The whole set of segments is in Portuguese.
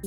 E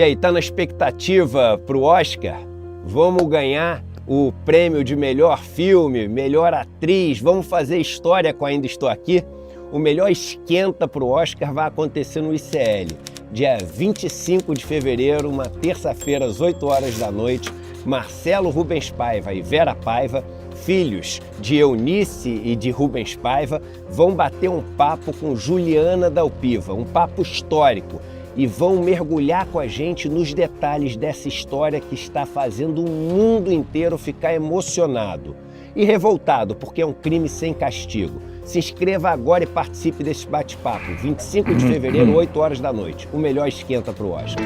aí, tá na expectativa pro Oscar? Vamos ganhar o prêmio de melhor filme, melhor atriz, vamos fazer história com Ainda Estou Aqui? O melhor esquenta pro Oscar vai acontecer no ICL, dia 25 de fevereiro, uma terça-feira, às 8 horas da noite. Marcelo Rubens Paiva e Vera Paiva, filhos de Eunice e de Rubens Paiva, vão bater um papo com Juliana Dalpiva, um papo histórico, e vão mergulhar com a gente nos detalhes dessa história que está fazendo o mundo inteiro ficar emocionado e revoltado, porque é um crime sem castigo. Se inscreva agora e participe desse bate-papo. 25 de fevereiro, 8 horas da noite. O melhor esquenta pro Oscar.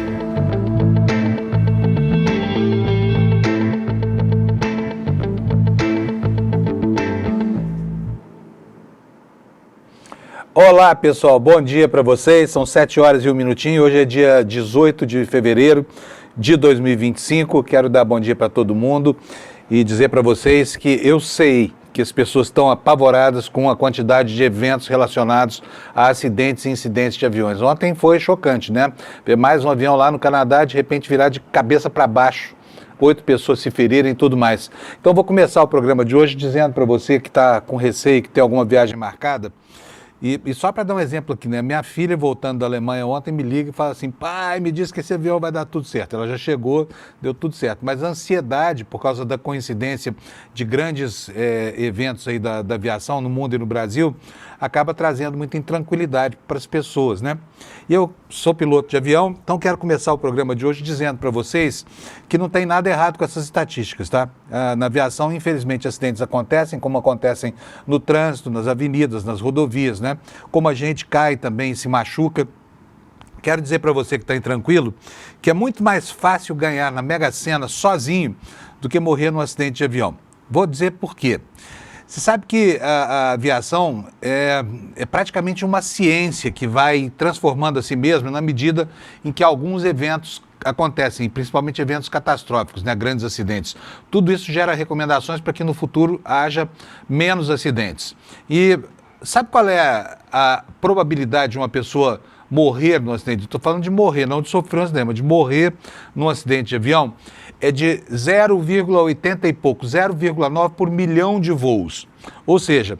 Olá pessoal, bom dia para vocês, são 7 horas e 1 minutinho, hoje é dia 18 de fevereiro de 2025, quero dar bom dia para todo mundo e dizer para vocês que eu sei que as pessoas estão apavoradas com a quantidade de eventos relacionados a acidentes e incidentes de aviões. Ontem foi chocante, né? Ver mais um avião lá no Canadá, de repente virar de cabeça para baixo, 8 pessoas se ferirem e tudo mais. Então vou começar o programa de hoje dizendo para você que está com receio, que tem alguma viagem marcada. E só para dar um exemplo aqui, né? Minha filha, voltando da Alemanha ontem, me liga e fala assim: pai, me diz que esse avião vai dar tudo certo. Ela já chegou, deu tudo certo. Mas a ansiedade, por causa da coincidência de grandes eventos aí da aviação no mundo e no Brasil, acaba trazendo muita intranquilidade para as pessoas, né? E eu sou piloto de avião, então quero começar o programa de hoje dizendo para vocês que não tem nada errado com essas estatísticas, tá? Na aviação, infelizmente, acidentes acontecem, como acontecem no trânsito, nas avenidas, nas rodovias, né? Como a gente cai também e se machuca. Quero dizer para você que está intranquilo que é muito mais fácil ganhar na Mega Sena sozinho do que morrer num acidente de avião. Vou dizer por quê. Você sabe que a aviação é praticamente uma ciência que vai transformando a si mesma na medida em que alguns eventos acontecem, principalmente eventos catastróficos, né, grandes acidentes. Tudo isso gera recomendações para que no futuro haja menos acidentes. E sabe qual é a probabilidade de uma pessoa morrer num acidente? Estou falando de morrer, não de sofrer um acidente, mas de morrer num acidente de avião. É de 0,80 e pouco, 0,9 por milhão de voos. Ou seja,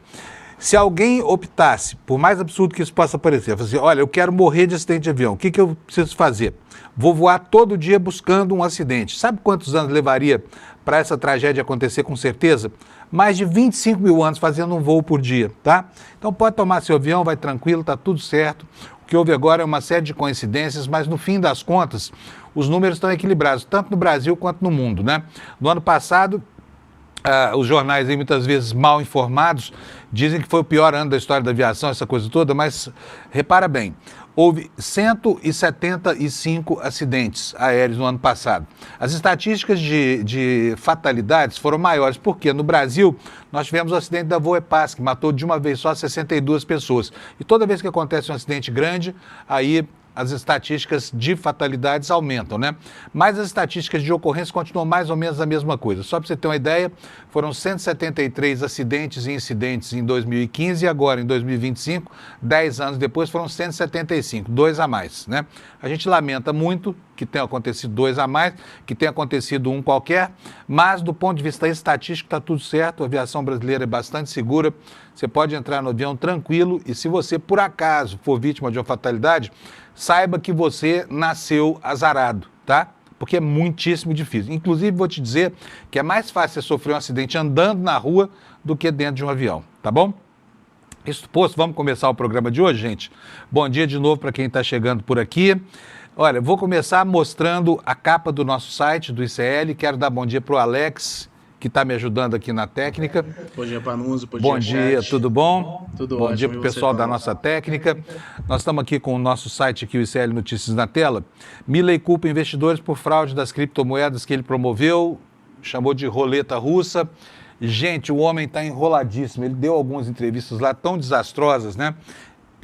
se alguém optasse, por mais absurdo que isso possa parecer, assim, olha, eu quero morrer de acidente de avião, o que eu preciso fazer? Vou voar todo dia buscando um acidente. Sabe quantos anos levaria para essa tragédia acontecer com certeza? Mais de 25 mil anos fazendo um voo por dia, tá? Então pode tomar seu avião, vai tranquilo, tá tudo certo. O que houve agora é uma série de coincidências, mas no fim das contas, os números estão equilibrados, tanto no Brasil quanto no mundo, né? No ano passado, os jornais aí, muitas vezes mal informados, dizem que foi o pior ano da história da aviação, essa coisa toda, mas repara bem, houve 175 acidentes aéreos no ano passado. As estatísticas de fatalidades foram maiores, porque no Brasil nós tivemos o acidente da Voepaz, que matou de uma vez só 62 pessoas. E toda vez que acontece um acidente grande, aí as estatísticas de fatalidades aumentam, né? Mas as estatísticas de ocorrência continuam mais ou menos a mesma coisa. Só para você ter uma ideia, foram 173 acidentes e incidentes em 2015 e agora em 2025, 10 anos depois, foram 175, 2 a mais, né? A gente lamenta muito que tenha acontecido 2 a mais, que tenha acontecido um qualquer, mas do ponto de vista estatístico está tudo certo, a aviação brasileira é bastante segura, você pode entrar no avião tranquilo e se você por acaso for vítima de uma fatalidade, saiba que você nasceu azarado, tá? Porque é muitíssimo difícil. Inclusive, vou te dizer que é mais fácil você sofrer um acidente andando na rua do que dentro de um avião, tá bom? Isso posto, vamos começar o programa de hoje, gente? Bom dia de novo para quem está chegando por aqui. Olha, vou começar mostrando a capa do nosso site, do ICL. Quero dar bom dia para o Alex, que está me ajudando aqui na técnica. Bom dia, Panuso. Bom dia, tudo bom? Tudo bom ótimo. Dia para o pessoal da nossa técnica. Nós estamos aqui com o nosso site aqui, o ICL Notícias na tela. Milley culpa investidores por fraude das criptomoedas que ele promoveu, chamou de roleta russa. Gente, o homem está enroladíssimo. Ele deu algumas entrevistas lá tão desastrosas, né?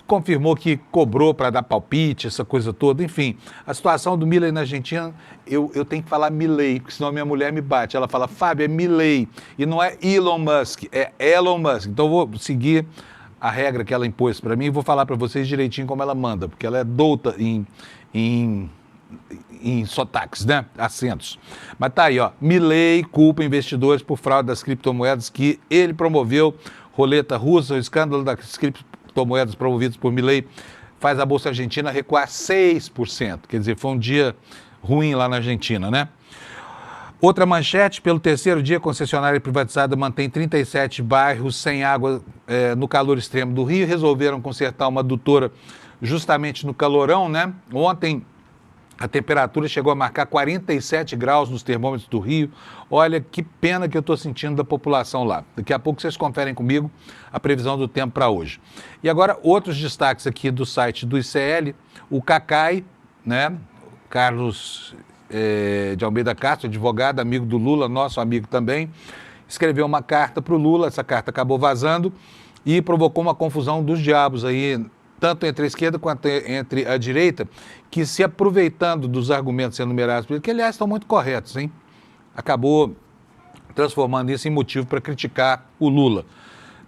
confirmou que cobrou para dar palpite, essa coisa toda. Enfim, a situação do Milei na Argentina, eu tenho que falar Milei, porque senão minha mulher me bate. Ela fala, Fábio, é Milei, e não é Elon Musk, é Elon Musk. Então eu vou seguir a regra que ela impôs para mim e vou falar para vocês direitinho como ela manda, porque ela é douta em sotaques, né? Acentos. Mas tá aí, ó. Milei culpa investidores por fraude das criptomoedas que ele promoveu. Roleta russa, o escândalo das criptomoedas promovidas por Milei faz a Bolsa Argentina recuar 6%. Quer dizer, foi um dia ruim lá na Argentina, né? Outra manchete, pelo terceiro dia, a concessionária privatizada mantém 37 bairros sem água no calor extremo do Rio. Resolveram consertar uma adutora justamente no calorão, né? Ontem a temperatura chegou a marcar 47 graus nos termômetros do Rio. Olha que pena que eu estou sentindo da população lá. Daqui a pouco vocês conferem comigo a previsão do tempo para hoje. E agora, outros destaques aqui do site do ICL. O Cacai, né? Carlos de Almeida Castro, advogado, amigo do Lula, nosso amigo também, escreveu uma carta para o Lula. Essa carta acabou vazando e provocou uma confusão dos diabos aí, tanto entre a esquerda quanto entre a direita, que se aproveitando dos argumentos enumerados por ele, que aliás estão muito corretos, hein? Acabou transformando isso em motivo para criticar o Lula.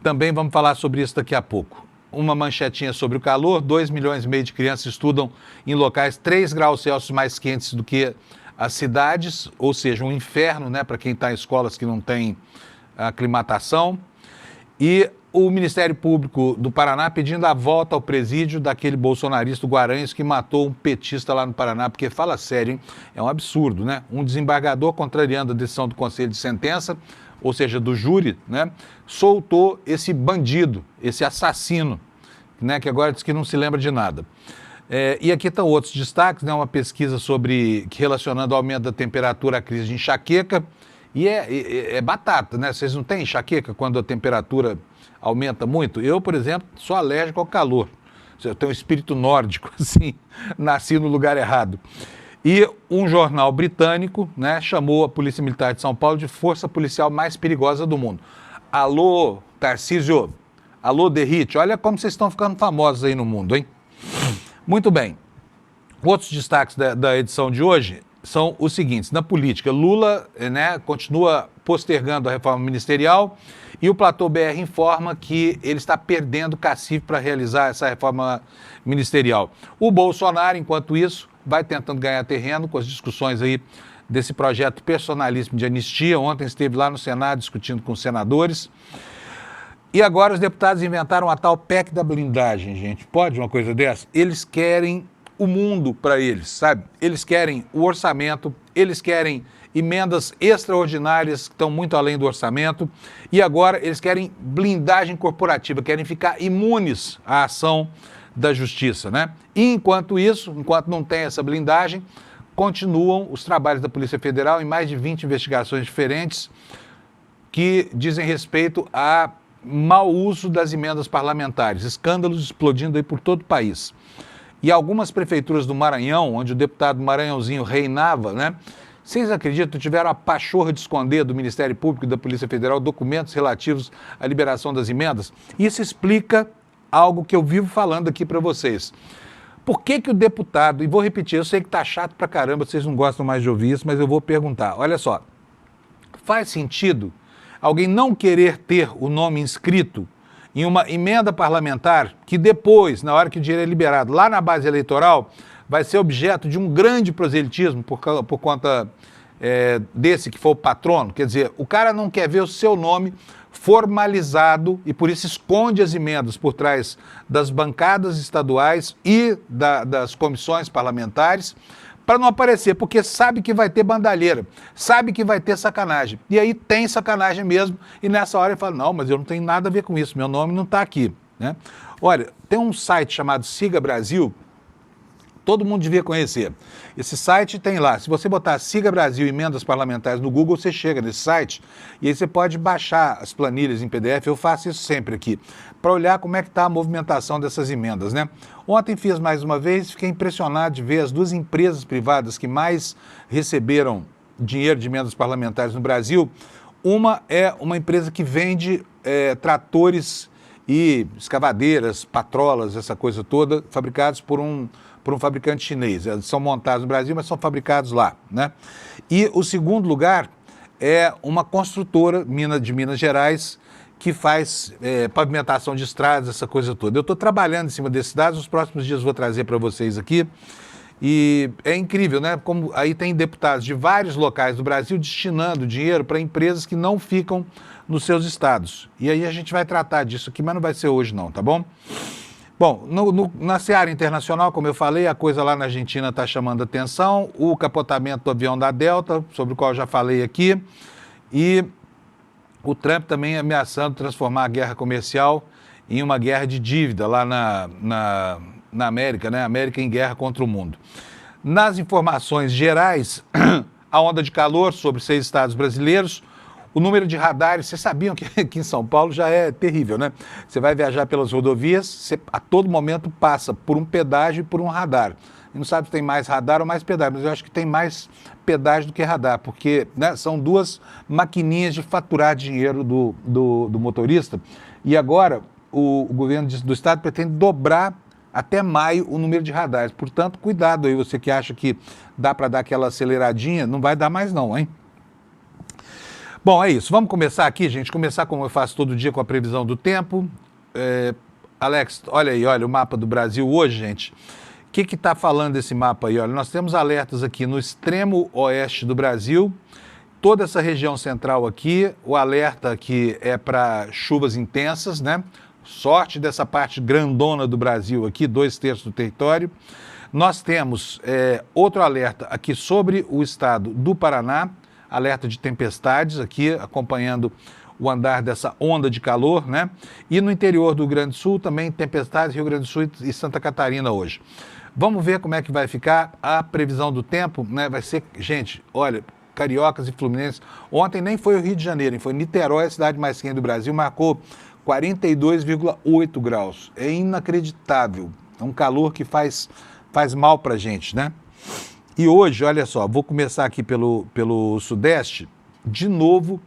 Também vamos falar sobre isso daqui a pouco. Uma manchetinha sobre o calor: 2,5 milhões de crianças estudam em locais 3 graus Celsius mais quentes do que as cidades, ou seja, um inferno, né, para quem está em escolas que não tem aclimatação. E o Ministério Público do Paraná pedindo a volta ao presídio daquele bolsonarista Guaranhos que matou um petista lá no Paraná, porque fala sério, hein? É um absurdo, né? Um desembargador, contrariando a decisão do Conselho de Sentença, ou seja, do júri, né, soltou esse bandido, esse assassino, né, que agora diz que não se lembra de nada. E aqui estão outros destaques, né, uma pesquisa relacionando o aumento da temperatura à crise de enxaqueca. E é batata, né? Vocês não têm enxaqueca quando a temperatura aumenta muito? Eu, por exemplo, sou alérgico ao calor. Eu tenho um espírito nórdico, assim, nasci no lugar errado. E um jornal britânico, né, chamou a Polícia Militar de São Paulo de força policial mais perigosa do mundo. Alô, Tarcísio, alô, Derrite, olha como vocês estão ficando famosos aí no mundo, hein? Muito bem. Outros destaques da edição de hoje são os seguintes: na política, Lula, né, continua postergando a reforma ministerial e o Platô BR informa que ele está perdendo cacife para realizar essa reforma ministerial. O Bolsonaro, enquanto isso, vai tentando ganhar terreno com as discussões aí desse projeto personalíssimo de anistia. Ontem esteve lá no Senado discutindo com os senadores. E agora os deputados inventaram a tal PEC da blindagem, gente. Pode uma coisa dessa? Eles querem o mundo para eles, sabe? Eles querem o orçamento, eles querem emendas extraordinárias que estão muito além do orçamento e agora eles querem blindagem corporativa, querem ficar imunes à ação da justiça, né? E enquanto isso, enquanto não tem essa blindagem, continuam os trabalhos da Polícia Federal em mais de 20 investigações diferentes que dizem respeito a mau uso das emendas parlamentares, escândalos explodindo aí por todo o país. E algumas prefeituras do Maranhão, onde o deputado Maranhãozinho reinava, né? Vocês acreditam, tiveram a pachorra de esconder do Ministério Público e da Polícia Federal documentos relativos à liberação das emendas? Isso explica algo que eu vivo falando aqui para vocês. Por que o deputado, e vou repetir, eu sei que tá chato pra caramba, vocês não gostam mais de ouvir isso, mas eu vou perguntar. Olha só, faz sentido alguém não querer ter o nome inscrito em uma emenda parlamentar que depois, na hora que o dinheiro é liberado, lá na base eleitoral, vai ser objeto de um grande proselitismo por conta desse que foi o patrono? Quer dizer, o cara não quer ver o seu nome formalizado e por isso esconde as emendas por trás das bancadas estaduais e das comissões parlamentares para não aparecer, porque sabe que vai ter bandalheira, sabe que vai ter sacanagem. E aí tem sacanagem mesmo, e nessa hora ele fala, não, mas eu não tenho nada a ver com isso, meu nome não está aqui, né? Olha, tem um site chamado Siga Brasil, todo mundo devia conhecer. Esse site tem lá, se você botar Siga Brasil emendas parlamentares no Google, você chega nesse site e aí você pode baixar as planilhas em PDF, eu faço isso sempre aqui, para olhar como é que está a movimentação dessas emendas, né? Ontem fiz mais uma vez, fiquei impressionado de ver as duas empresas privadas que mais receberam dinheiro de emendas parlamentares no Brasil. Uma é uma empresa que vende tratores e escavadeiras, patrolas, essa coisa toda, fabricados por um fabricante chinês. Eles são montados no Brasil, mas são fabricados lá, né? E o segundo lugar é uma construtora de Minas Gerais que faz pavimentação de estradas, essa coisa toda. Eu estou trabalhando em cima desses dados, nos próximos dias vou trazer para vocês aqui. E é incrível, né? Como aí tem deputados de vários locais do Brasil destinando dinheiro para empresas que não ficam nos seus estados. E aí a gente vai tratar disso aqui, mas não vai ser hoje não, tá bom? Bom, na seara internacional, como eu falei, a coisa lá na Argentina está chamando atenção, o capotamento do avião da Delta, sobre o qual eu já falei aqui, e o Trump também ameaçando transformar a guerra comercial em uma guerra de dívida lá na América, né? América em guerra contra o mundo. Nas informações gerais, a onda de calor sobre 6 estados brasileiros, o número de radares, vocês sabiam que aqui em São Paulo já é terrível, né? Você vai viajar pelas rodovias, você a todo momento passa por um pedágio e por um radar. E não sabe se tem mais radar ou mais pedágio, mas eu acho que tem mais pedágio do que radar, porque, né, são 2 maquininhas de faturar dinheiro do motorista. E agora o governo do estado pretende dobrar até maio o número de radares. Portanto, cuidado aí, você que acha que dá para dar aquela aceleradinha, não vai dar mais não, hein? Bom, é isso. Vamos começar aqui, gente. Começar como eu faço todo dia com a previsão do tempo. Alex, olha aí, olha o mapa do Brasil hoje, gente. O que está falando esse mapa aí? Olha, nós temos alertas aqui no extremo oeste do Brasil, toda essa região central aqui, o alerta aqui é para chuvas intensas, né? Sorte dessa parte grandona do Brasil aqui, 2/3 do território. Nós temos outro alerta aqui sobre o estado do Paraná, alerta de tempestades aqui, acompanhando o andar dessa onda de calor, né? E no interior do Rio Grande do Sul também tempestades, Rio Grande do Sul e Santa Catarina hoje. Vamos ver como é que vai ficar a previsão do tempo, né? Vai ser, gente, olha, cariocas e fluminenses. Ontem nem foi o Rio de Janeiro, foi Niterói, a cidade mais quente do Brasil, marcou 42,8 graus. É inacreditável. É um calor que faz mal pra gente, né? E hoje, olha só, vou começar aqui pelo Sudeste. De novo,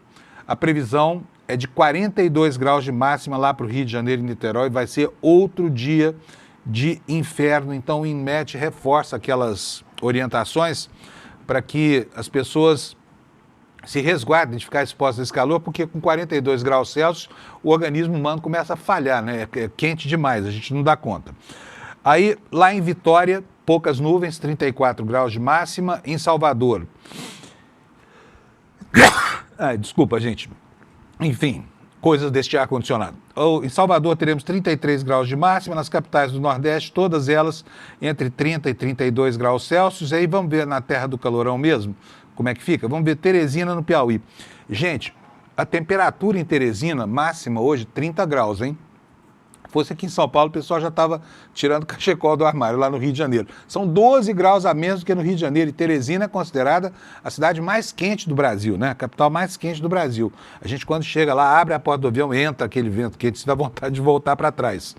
a previsão é de 42 graus de máxima lá para o Rio de Janeiro e Niterói. Vai ser outro dia de inferno. Então, o INMET reforça aquelas orientações para que as pessoas se resguardem de ficar expostas a esse calor, porque com 42 graus Celsius, o organismo humano começa a falhar, né? É quente demais, a gente não dá conta. Aí, lá em Vitória, poucas nuvens, 34 graus de máxima. Em Salvador, desculpa, gente. Enfim, coisas deste ar-condicionado. Em Salvador teremos 33 graus de máxima, nas capitais do Nordeste, todas elas entre 30 e 32 graus Celsius. E aí vamos ver na terra do calorão mesmo, como é que fica? Vamos ver Teresina, no Piauí. Gente, a temperatura em Teresina, máxima hoje, 30 graus, hein? Fosse aqui em São Paulo, o pessoal já estava tirando cachecol do armário, lá no Rio de Janeiro. São 12 graus a menos do que no Rio de Janeiro. E Teresina é considerada a cidade mais quente do Brasil, né? A capital mais quente do Brasil. A gente, quando chega lá, abre a porta do avião, entra aquele vento quente, se dá vontade de voltar para trás.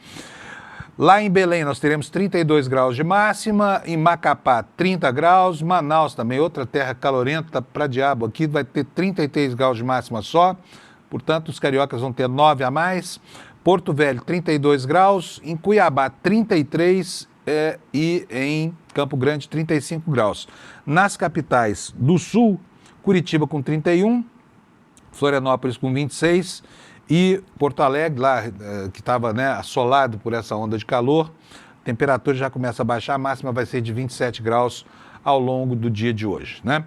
Lá em Belém, nós teremos 32 graus de máxima. Em Macapá, 30 graus. Manaus também, outra terra calorenta para diabo aqui, vai ter 33 graus de máxima só. Portanto, os cariocas vão ter 9 a mais. Porto Velho, 32 graus, em Cuiabá, 33 e em Campo Grande, 35 graus. Nas capitais do Sul, Curitiba com 31, Florianópolis com 26 e Porto Alegre, lá que estava, né, assolado por essa onda de calor, a temperatura já começa a baixar, a máxima vai ser de 27 graus ao longo do dia de hoje, né?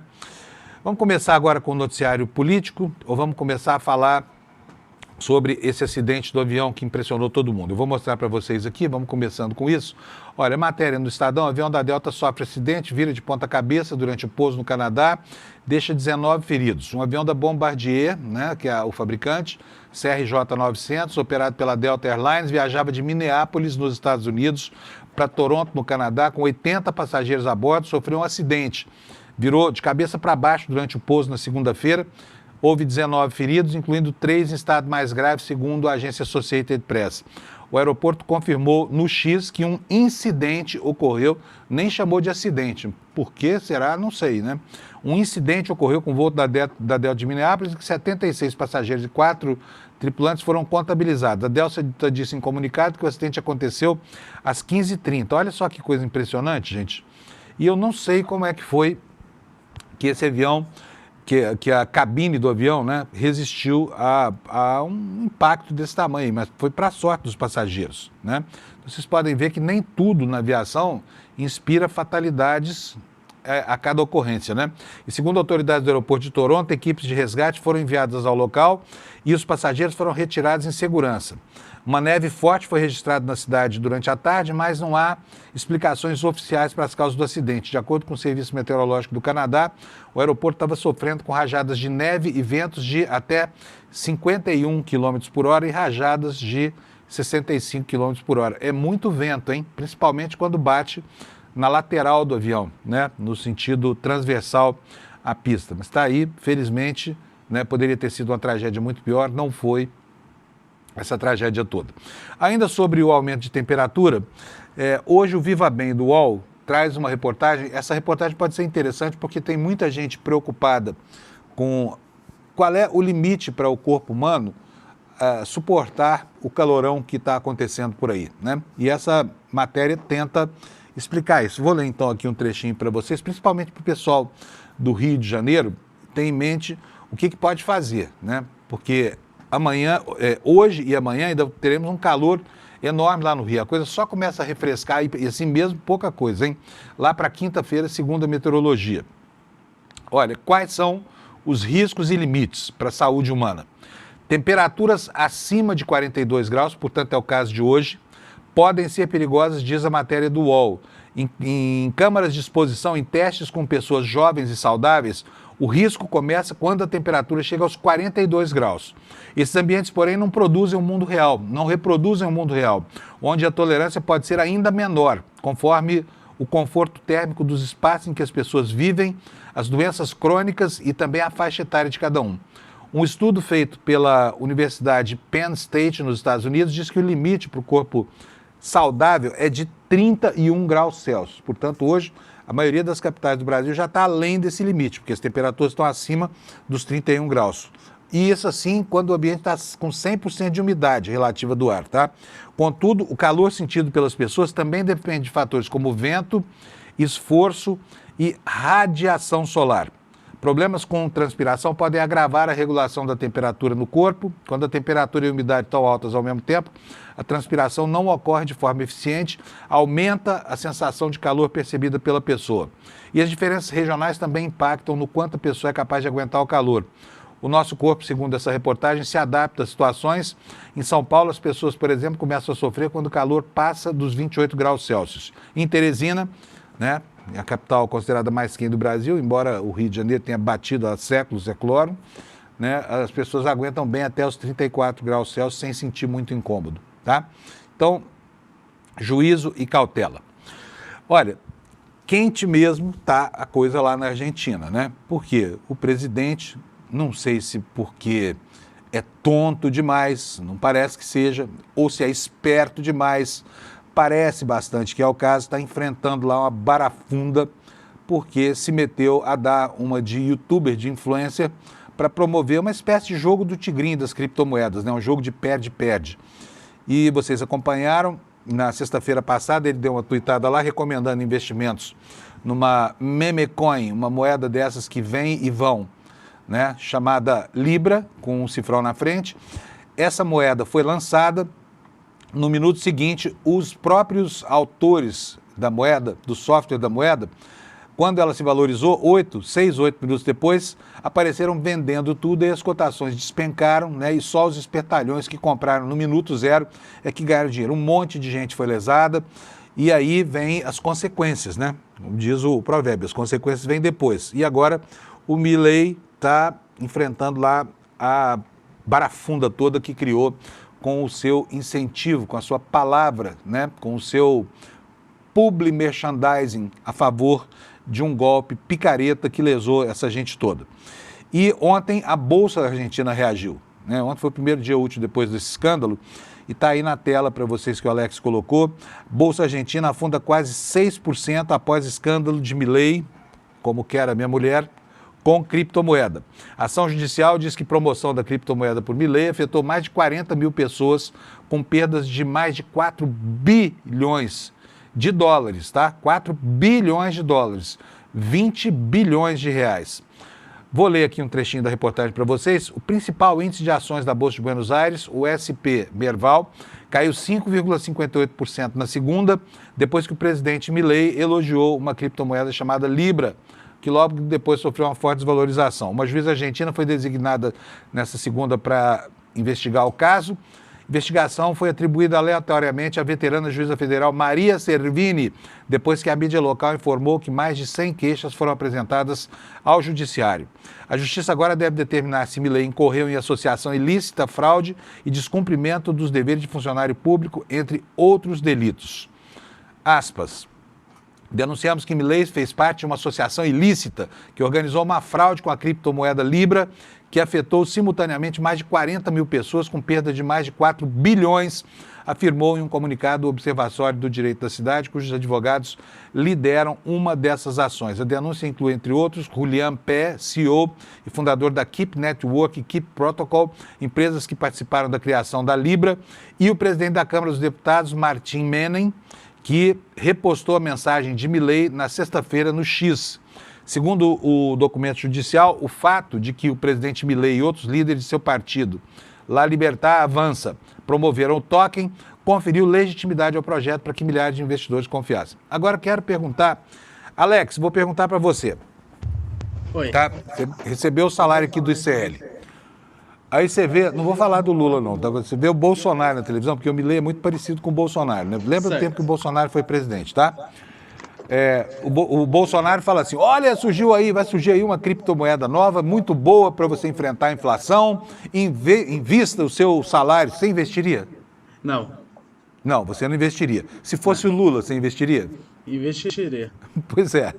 Vamos começar agora com o noticiário político ou vamos começar a falar sobre esse acidente do avião que impressionou todo mundo. Eu vou mostrar para vocês aqui, vamos começando com isso. Olha, matéria no Estadão, o avião da Delta sofre acidente, vira de ponta cabeça durante o pouso no Canadá, deixa 19 feridos. Um avião da Bombardier, né, que é o fabricante, CRJ 900, operado pela Delta Airlines, viajava de Minneapolis, nos Estados Unidos, para Toronto, no Canadá, com 80 passageiros a bordo, sofreu um acidente. Virou de cabeça para baixo durante o pouso na segunda-feira. Houve 19 feridos, incluindo 3 em estado mais grave, segundo a agência Associated Press. o aeroporto confirmou no X que um incidente ocorreu, nem chamou de acidente. Por que será? Não sei, né? Um incidente ocorreu com o voo da Delta de Minneapolis, que 76 passageiros e 4 tripulantes foram contabilizados. A Delta disse em comunicado que o acidente aconteceu às 15h30. Olha só que coisa impressionante, gente. E eu não sei como é que foi que esse avião, que a cabine do avião, né, resistiu a um impacto desse tamanho, mas foi para a sorte dos passageiros, né? Vocês podem ver que nem tudo na aviação inspira fatalidades a cada ocorrência, né? E segundo autoridades do aeroporto de Toronto, equipes de resgate foram enviadas ao local e os passageiros foram retirados em segurança. Uma neve forte foi registrada na cidade durante a tarde, mas não há explicações oficiais para as causas do acidente. De acordo com o Serviço Meteorológico do Canadá, o aeroporto estava sofrendo com rajadas de neve e ventos de até 51 km por hora e rajadas de 65 km por hora. É muito vento, hein? Principalmente quando bate na lateral do avião, né? No sentido transversal à pista. Mas está aí, felizmente, né? Poderia ter sido uma tragédia muito pior, não foi essa tragédia toda. Ainda sobre o aumento de temperatura, hoje o Viva Bem do UOL traz uma reportagem. Essa reportagem pode ser interessante porque tem muita gente preocupada com qual é o limite para o corpo humano suportar o calorão que está acontecendo por aí, né? E essa matéria tenta explicar isso. Vou ler então aqui um trechinho para vocês, principalmente para o pessoal do Rio de Janeiro, ter em mente o que pode fazer, né? Porque amanhã, hoje e amanhã ainda teremos um calor enorme lá no Rio. A coisa só começa a refrescar e assim mesmo pouca coisa, hein? Lá para quinta-feira, segundo a meteorologia. Olha, quais são os riscos e limites para a saúde humana? Temperaturas acima de 42 graus, portanto é o caso de hoje, podem ser perigosas, diz a matéria do UOL. Em câmaras de exposição, em testes com pessoas jovens e saudáveis, o risco começa quando a temperatura chega aos 42 graus. Esses ambientes, porém, não produzem um mundo real, não reproduzem um mundo real, onde a tolerância pode ser ainda menor, conforme o conforto térmico dos espaços em que as pessoas vivem, as doenças crônicas e também a faixa etária de cada um. Um estudo feito pela Universidade Penn State, nos Estados Unidos, diz que o limite para o corpo saudável é de 31 graus Celsius. Portanto, hoje, a maioria das capitais do Brasil já está além desse limite, porque as temperaturas estão acima dos 31 graus. E isso assim quando o ambiente está com 100% de umidade relativa do ar, tá? Contudo, o calor sentido pelas pessoas também depende de fatores como vento, esforço e radiação solar. Problemas com transpiração podem agravar a regulação da temperatura no corpo. Quando a temperatura e a umidade estão altas ao mesmo tempo, a transpiração não ocorre de forma eficiente, aumenta a sensação de calor percebida pela pessoa. E as diferenças regionais também impactam no quanto a pessoa é capaz de aguentar o calor. O nosso corpo, segundo essa reportagem, se adapta a situações. Em São Paulo, as pessoas, por exemplo, começam a sofrer quando o calor passa dos 28 graus Celsius. Em Teresina, né, a capital considerada mais quente do Brasil, embora o Rio de Janeiro tenha batido há séculos, é claro, né, as pessoas aguentam bem até os 34 graus Celsius sem sentir muito incômodo, tá? Então, juízo e cautela. Olha, quente mesmo tá a coisa lá na Argentina, né? Porque o presidente, não sei se porque é tonto demais, não parece que seja, ou se é esperto demais, parece bastante que é o caso, está enfrentando lá uma barafunda porque se meteu a dar uma de youtuber, de influencer, para promover uma espécie de jogo do tigrinho das criptomoedas, né? Um jogo de perde-perde. E vocês acompanharam, na sexta-feira passada ele deu uma tuitada lá recomendando investimentos numa memecoin, uma moeda dessas que vem e vão, né? Chamada Libra, com um cifrão na frente. Essa moeda foi lançada. No minuto seguinte, os próprios autores da moeda, do software da moeda, quando ela se valorizou, 6, 8 minutos depois, apareceram vendendo tudo e as cotações despencaram, né? E só os espertalhões que compraram no minuto zero é que ganharam dinheiro. Um monte de gente foi lesada e aí vem as consequências, né? Como diz o provérbio, as consequências vêm depois. E agora o Milei está enfrentando lá a barafunda toda que criou com o seu incentivo, com a sua palavra, né? Com o seu public merchandising a favor de um golpe picareta que lesou essa gente toda. E ontem a Bolsa Argentina reagiu, né? Ontem foi o primeiro dia útil depois desse escândalo e está aí na tela para vocês que o Alex colocou. Bolsa Argentina afunda quase 6% após escândalo de Milei, como quer a minha mulher, com criptomoeda. A ação judicial diz que promoção da criptomoeda por Milei afetou mais de 40 mil pessoas, com perdas de mais de 4 bilhões de dólares, tá? 4 bilhões de dólares, 20 bilhões de reais. Vou ler aqui um trechinho da reportagem para vocês. O principal índice de ações da Bolsa de Buenos Aires, o SP Merval, caiu 5,58% na segunda, depois que o presidente Milei elogiou uma criptomoeda chamada Libra, que logo depois sofreu uma forte desvalorização. Uma juíza argentina foi designada nessa segunda para investigar o caso. A investigação foi atribuída aleatoriamente à veterana juíza federal Maria Servini, depois que a mídia local informou que mais de 100 queixas foram apresentadas ao judiciário. A justiça agora deve determinar se Milei incorreu em associação ilícita, fraude e descumprimento dos deveres de funcionário público, entre outros delitos. Aspas. Denunciamos que Milei fez parte de uma associação ilícita que organizou uma fraude com a criptomoeda Libra, que afetou simultaneamente mais de 40 mil pessoas, com perda de mais de 4 bilhões, afirmou em um comunicado o Observatório do Direito da Cidade, cujos advogados lideram uma dessas ações. A denúncia inclui, entre outros, Julian Pé, CEO e fundador da Keep Network e Keep Protocol, empresas que participaram da criação da Libra, e o presidente da Câmara dos Deputados, Martin Menem, que repostou a mensagem de Milei na sexta-feira no X. Segundo o documento judicial, o fato de que o presidente Milei e outros líderes de seu partido, La Libertad Avança, promoveram o token, conferiu legitimidade ao projeto para que milhares de investidores confiassem. Agora quero perguntar, Alex, vou perguntar para você. Oi. Tá? Você recebeu o salário aqui do ICL. Aí você vê, não vou falar do Lula não, tá? Você vê o Bolsonaro na televisão, porque o Milei é muito parecido com o Bolsonaro, né? Lembra do tempo que o Bolsonaro foi presidente, tá? O Bolsonaro fala assim, olha, vai surgir aí uma criptomoeda nova, muito boa para você enfrentar a inflação, invista o seu salário, você investiria? Não. Não, você não investiria. Se fosse o Lula, você investiria? Investiria. Pois é.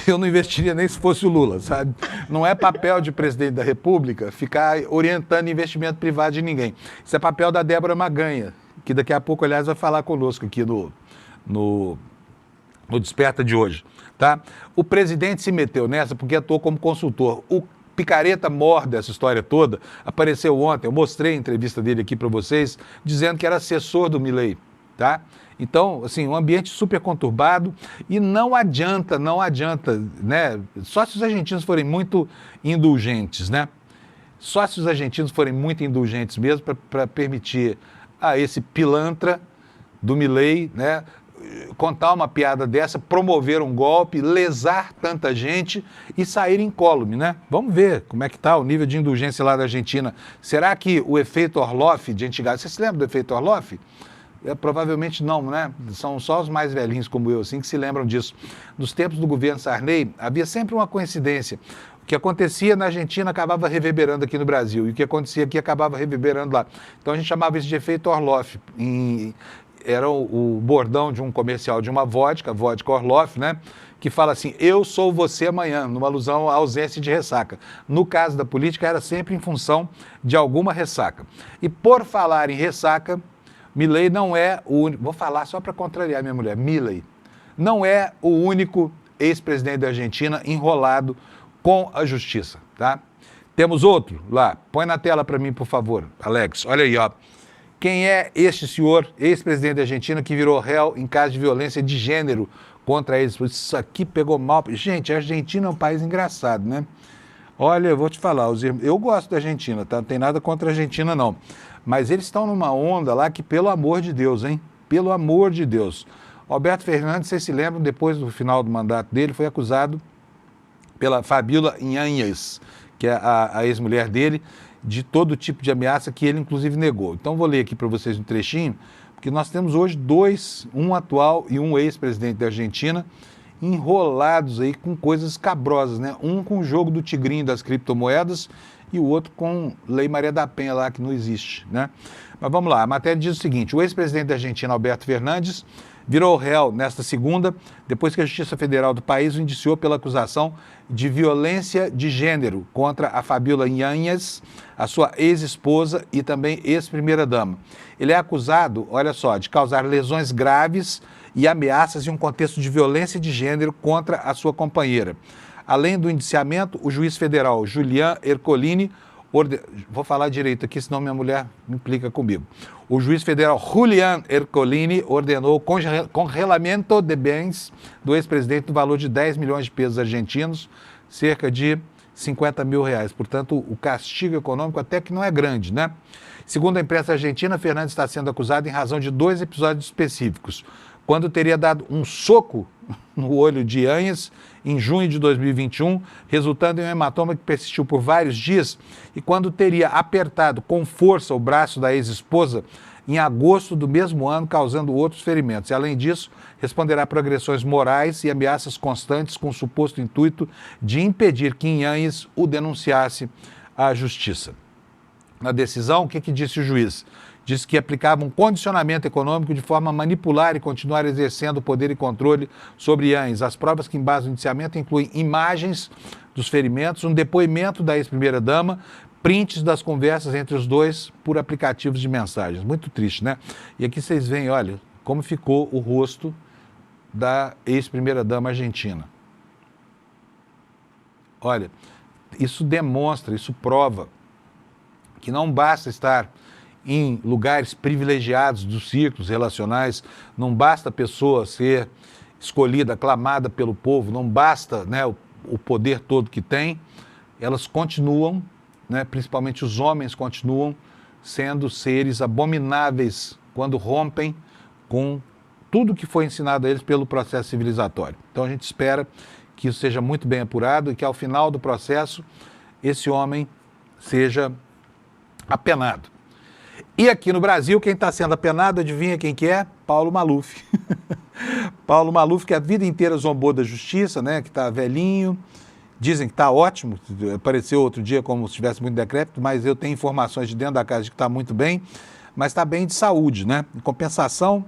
Eu não investiria nem se fosse o Lula, sabe? Não é papel de presidente da República ficar orientando investimento privado de ninguém. Isso é papel da Débora Maganha, que daqui a pouco, aliás, vai falar conosco aqui no Desperta de hoje, tá? O presidente se meteu nessa porque atuou como consultor. O picareta mor dessa história toda apareceu ontem, eu mostrei a entrevista dele aqui para vocês, dizendo que era assessor do Milei, tá? Então, assim, um ambiente super conturbado e não adianta, né? Só se os argentinos forem muito indulgentes, né? Só se os argentinos forem muito indulgentes mesmo para permitir a esse pilantra do Milei, né? Contar uma piada dessa, promover um golpe, lesar tanta gente e sair incólume, né? Vamos ver como é que está o nível de indulgência lá da Argentina. Será que o efeito Orloff de antigamente... Você se lembra do efeito Orloff? Provavelmente não, né? São só os mais velhinhos como eu, assim, que se lembram disso. Nos tempos do governo Sarney, havia sempre uma coincidência. O que acontecia na Argentina acabava reverberando aqui no Brasil, e o que acontecia aqui acabava reverberando lá. Então a gente chamava isso de efeito Orloff. Era o bordão de um comercial de uma vodka Orloff, né? Que fala assim, eu sou você amanhã, numa alusão à ausência de ressaca. No caso da política, era sempre em função de alguma ressaca. E por falar em ressaca, Milei não é o único, vou falar só para contrariar minha mulher, Milei não é o único ex-presidente da Argentina enrolado com a justiça, tá? Temos outro lá, põe na tela para mim, por favor, Alex, olha aí, ó. Quem é este senhor, ex-presidente da Argentina, que virou réu em caso de violência de gênero contra eles? Isso aqui pegou mal. Gente, a Argentina é um país engraçado, né? Olha, eu vou te falar, eu gosto da Argentina, tá? Não tem nada contra a Argentina, não. Mas eles estão numa onda lá que, pelo amor de Deus, hein? Pelo amor de Deus. Alberto Fernandes, vocês se lembram, depois do final do mandato dele, foi acusado pela Fabiola Yáñez, que é a ex-mulher dele, de todo tipo de ameaça que ele, inclusive, negou. Então, vou ler aqui para vocês um trechinho, porque nós temos hoje dois, um atual e um ex-presidente da Argentina, enrolados aí com coisas escabrosas, né? Um com o jogo do tigrinho das criptomoedas e o outro com Lei Maria da Penha lá, que não existe, né? Mas vamos lá, a matéria diz o seguinte: o ex-presidente da Argentina, Alberto Fernandes, virou réu nesta segunda, depois que a Justiça Federal do país o indiciou pela acusação de violência de gênero contra a Fabiola Yáñez, a sua ex-esposa e também ex-primeira-dama. Ele é acusado, olha só, de causar lesões graves e ameaças em um contexto de violência de gênero contra a sua companheira. Além do indiciamento, o juiz federal Julián Ercolini, vou falar direito aqui, senão minha mulher me implica comigo. O juiz federal Julián Ercolini ordenou congelamento de bens do ex-presidente no valor de 10 milhões de pesos argentinos, cerca de 50 mil reais. Portanto, o castigo econômico até que não é grande, né? Segundo a imprensa argentina, Fernandes está sendo acusado em razão de 2 episódios específicos. Quando teria dado um soco no olho de Yáñez em junho de 2021, resultando em um hematoma que persistiu por vários dias, e quando teria apertado com força o braço da ex-esposa em agosto do mesmo ano, causando outros ferimentos. E, além disso, responderá por agressões morais e ameaças constantes com o suposto intuito de impedir que Yáñez o denunciasse à justiça. Na decisão, o que disse o juiz? Disse que aplicava um condicionamento econômico de forma a manipular e continuar exercendo poder e controle sobre Yáñez. As provas que embasam o indiciamento incluem imagens dos ferimentos, um depoimento da ex-primeira-dama, prints das conversas entre os dois por aplicativos de mensagens. Muito triste, né? E aqui vocês veem, olha, como ficou o rosto da ex-primeira-dama argentina. Olha, isso demonstra, isso prova que não basta estar em lugares privilegiados dos círculos relacionais, não basta a pessoa ser escolhida, aclamada pelo povo, não basta, né, o poder todo que tem, elas continuam, né, principalmente os homens continuam sendo seres abomináveis quando rompem com tudo que foi ensinado a eles pelo processo civilizatório. Então a gente espera que isso seja muito bem apurado e que ao final do processo esse homem seja apenado. E aqui no Brasil, quem está sendo apenado, adivinha quem que é? Paulo Maluf. Paulo Maluf, que a vida inteira zombou da justiça, né? Que está velhinho, dizem que está ótimo, apareceu outro dia como se estivesse muito decrépito, mas eu tenho informações de dentro da casa de que está muito bem, mas está bem de saúde, né? Em compensação,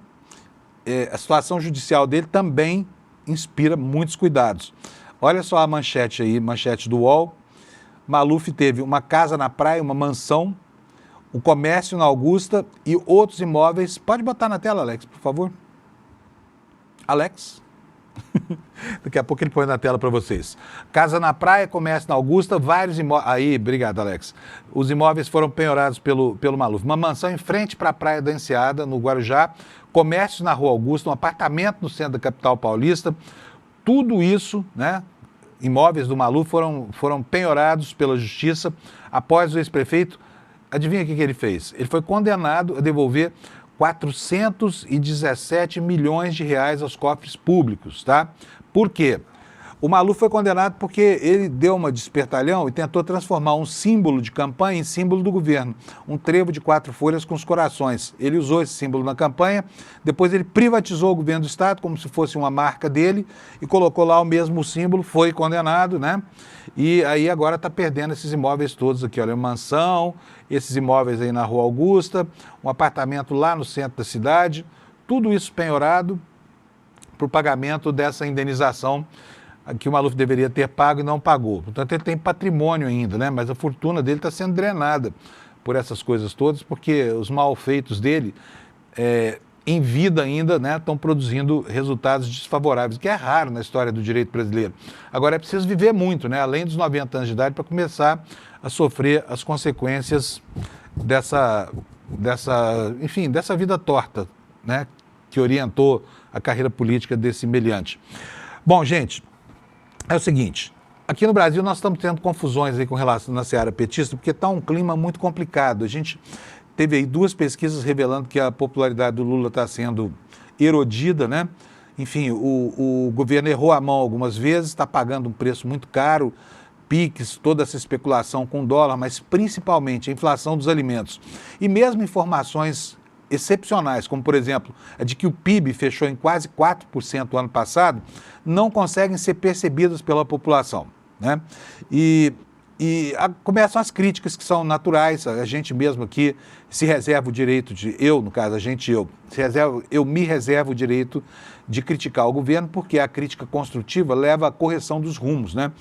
a situação judicial dele também inspira muitos cuidados. Olha só a manchete aí, manchete do UOL. Maluf teve uma casa na praia, uma mansão, o comércio na Augusta e outros imóveis. Pode botar na tela, Alex, por favor. Alex? Daqui a pouco ele põe na tela para vocês. Casa na praia, comércio na Augusta, vários imóveis. Aí, obrigado, Alex. Os imóveis foram penhorados pelo Maluf. Uma mansão em frente para a Praia da Enseada, no Guarujá, comércio na Rua Augusta, um apartamento no centro da capital paulista. Tudo isso, né? Imóveis do Maluf foram penhorados pela justiça após o ex-prefeito. Adivinha o que ele fez? Ele foi condenado a devolver 417 milhões de reais aos cofres públicos, tá? Por quê? O Maluf foi condenado porque ele deu uma de espertalhão e tentou transformar um símbolo de campanha em símbolo do governo. Um trevo de 4 folhas com os corações. Ele usou esse símbolo na campanha, depois ele privatizou o governo do estado como se fosse uma marca dele e colocou lá o mesmo símbolo, foi condenado, né? E aí agora está perdendo esses imóveis todos aqui, olha, mansão, esses imóveis aí na Rua Augusta, um apartamento lá no centro da cidade, tudo isso penhorado para o pagamento dessa indenização que o Maluf deveria ter pago e não pagou. Portanto, ele tem patrimônio ainda, né? Mas a fortuna dele está sendo drenada por essas coisas todas, porque os malfeitos dele, em vida ainda, né, estão produzindo resultados desfavoráveis, que é raro na história do direito brasileiro. Agora, é preciso viver muito, né? Além dos 90 anos de idade, para começar a sofrer as consequências dessa vida torta, né, que orientou a carreira política desse meliante. Bom, gente, é o seguinte, aqui no Brasil nós estamos tendo confusões aí com relação na seara petista, porque está um clima muito complicado. A gente teve aí 2 pesquisas revelando que a popularidade do Lula está sendo erodida, né? Enfim, o governo errou a mão algumas vezes, está pagando um preço muito caro, PIX, toda essa especulação com dólar, mas principalmente a inflação dos alimentos. E mesmo informações excepcionais, como, por exemplo, a de que o PIB fechou em quase 4% ano passado, não conseguem ser percebidas pela população, né? Começam as críticas que são naturais, a gente mesmo aqui se reserva o direito de, no caso, eu me reservo o direito de criticar o governo, porque a crítica construtiva leva à correção dos rumos, né?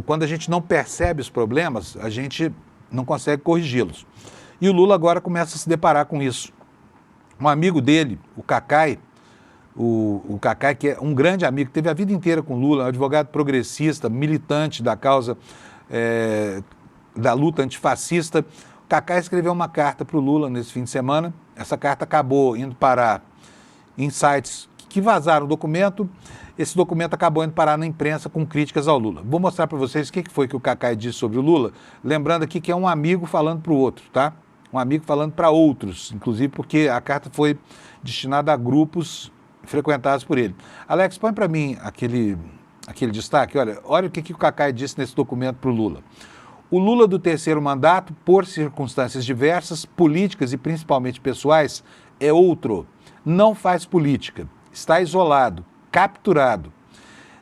Quando a gente não percebe os problemas, a gente não consegue corrigi-los. E o Lula agora começa a se deparar com isso. Um amigo dele, o Cacai, o Cacai, que é um grande amigo, teve a vida inteira com o Lula, um advogado progressista, militante da causa da luta antifascista. O Cacai escreveu uma carta para o Lula nesse fim de semana. Essa carta acabou indo parar em sites que vazaram o documento. Esse documento acabou indo parar na imprensa com críticas ao Lula. Vou mostrar para vocês o que foi que o Cacai disse sobre o Lula, lembrando aqui que é um amigo falando para o outro, tá? Um amigo falando para outros, inclusive porque a carta foi destinada a grupos frequentados por ele. Alex, põe para mim aquele destaque. Olha o que o Cacai disse nesse documento para o Lula. O Lula do terceiro mandato, por circunstâncias diversas, políticas e principalmente pessoais, é outro. Não faz política, está isolado, capturado.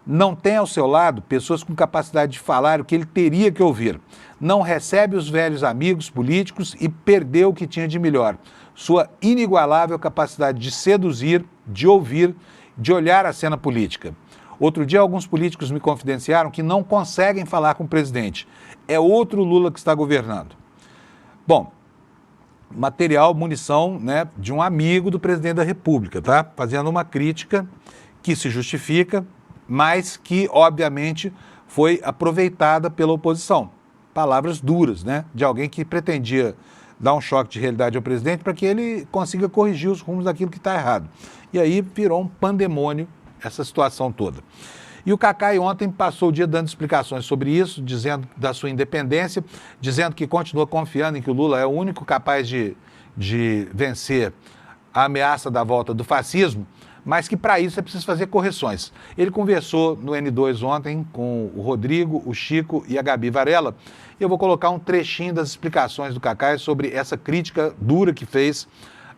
Não tem ao seu lado pessoas com capacidade de falar o que ele teria que ouvir. Não recebe os velhos amigos políticos e perdeu o que tinha de melhor. Sua inigualável capacidade de seduzir, de ouvir, de olhar a cena política. Outro dia, alguns políticos me confidenciaram que não conseguem falar com o presidente. É outro Lula que está governando. Bom, material, munição, né, de um amigo do presidente da República, tá? Fazendo uma crítica que se justifica, mas que, obviamente, foi aproveitada pela oposição. Palavras duras, né? De alguém que pretendia dar um choque de realidade ao presidente para que ele consiga corrigir os rumos daquilo que está errado. E aí virou um pandemônio essa situação toda. E o Cacai ontem passou o dia dando explicações sobre isso, dizendo da sua independência, dizendo que continua confiando em que o Lula é o único capaz de vencer a ameaça da volta do fascismo, mas que para isso é preciso fazer correções. Ele conversou no N2 ontem com o Rodrigo, o Chico e a Gabi Varela, e eu vou colocar um trechinho das explicações do Cacai sobre essa crítica dura que fez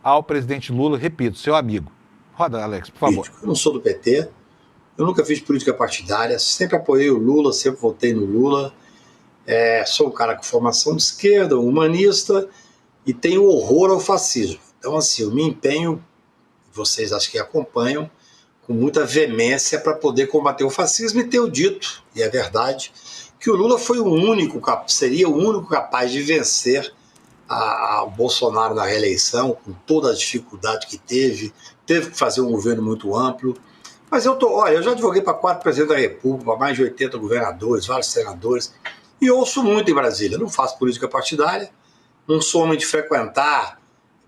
ao presidente Lula, repito, seu amigo. Roda, Alex, por favor. Eu não sou do PT, eu nunca fiz política partidária, sempre apoiei o Lula, sempre votei no Lula. Sou um cara com formação de esquerda, humanista, e tenho horror ao fascismo. Então, assim, eu me empenho, vocês acho que acompanham, com muita veemência para poder combater o fascismo, e tenho dito, e é verdade, que o Lula foi seria o único capaz de vencer o Bolsonaro na reeleição, com toda a dificuldade que teve que fazer um governo muito amplo. Mas eu já advoguei para 4 presidentes da República, para mais de 80 governadores, vários senadores, e ouço muito em Brasília. Não faço política partidária, não sou homem de frequentar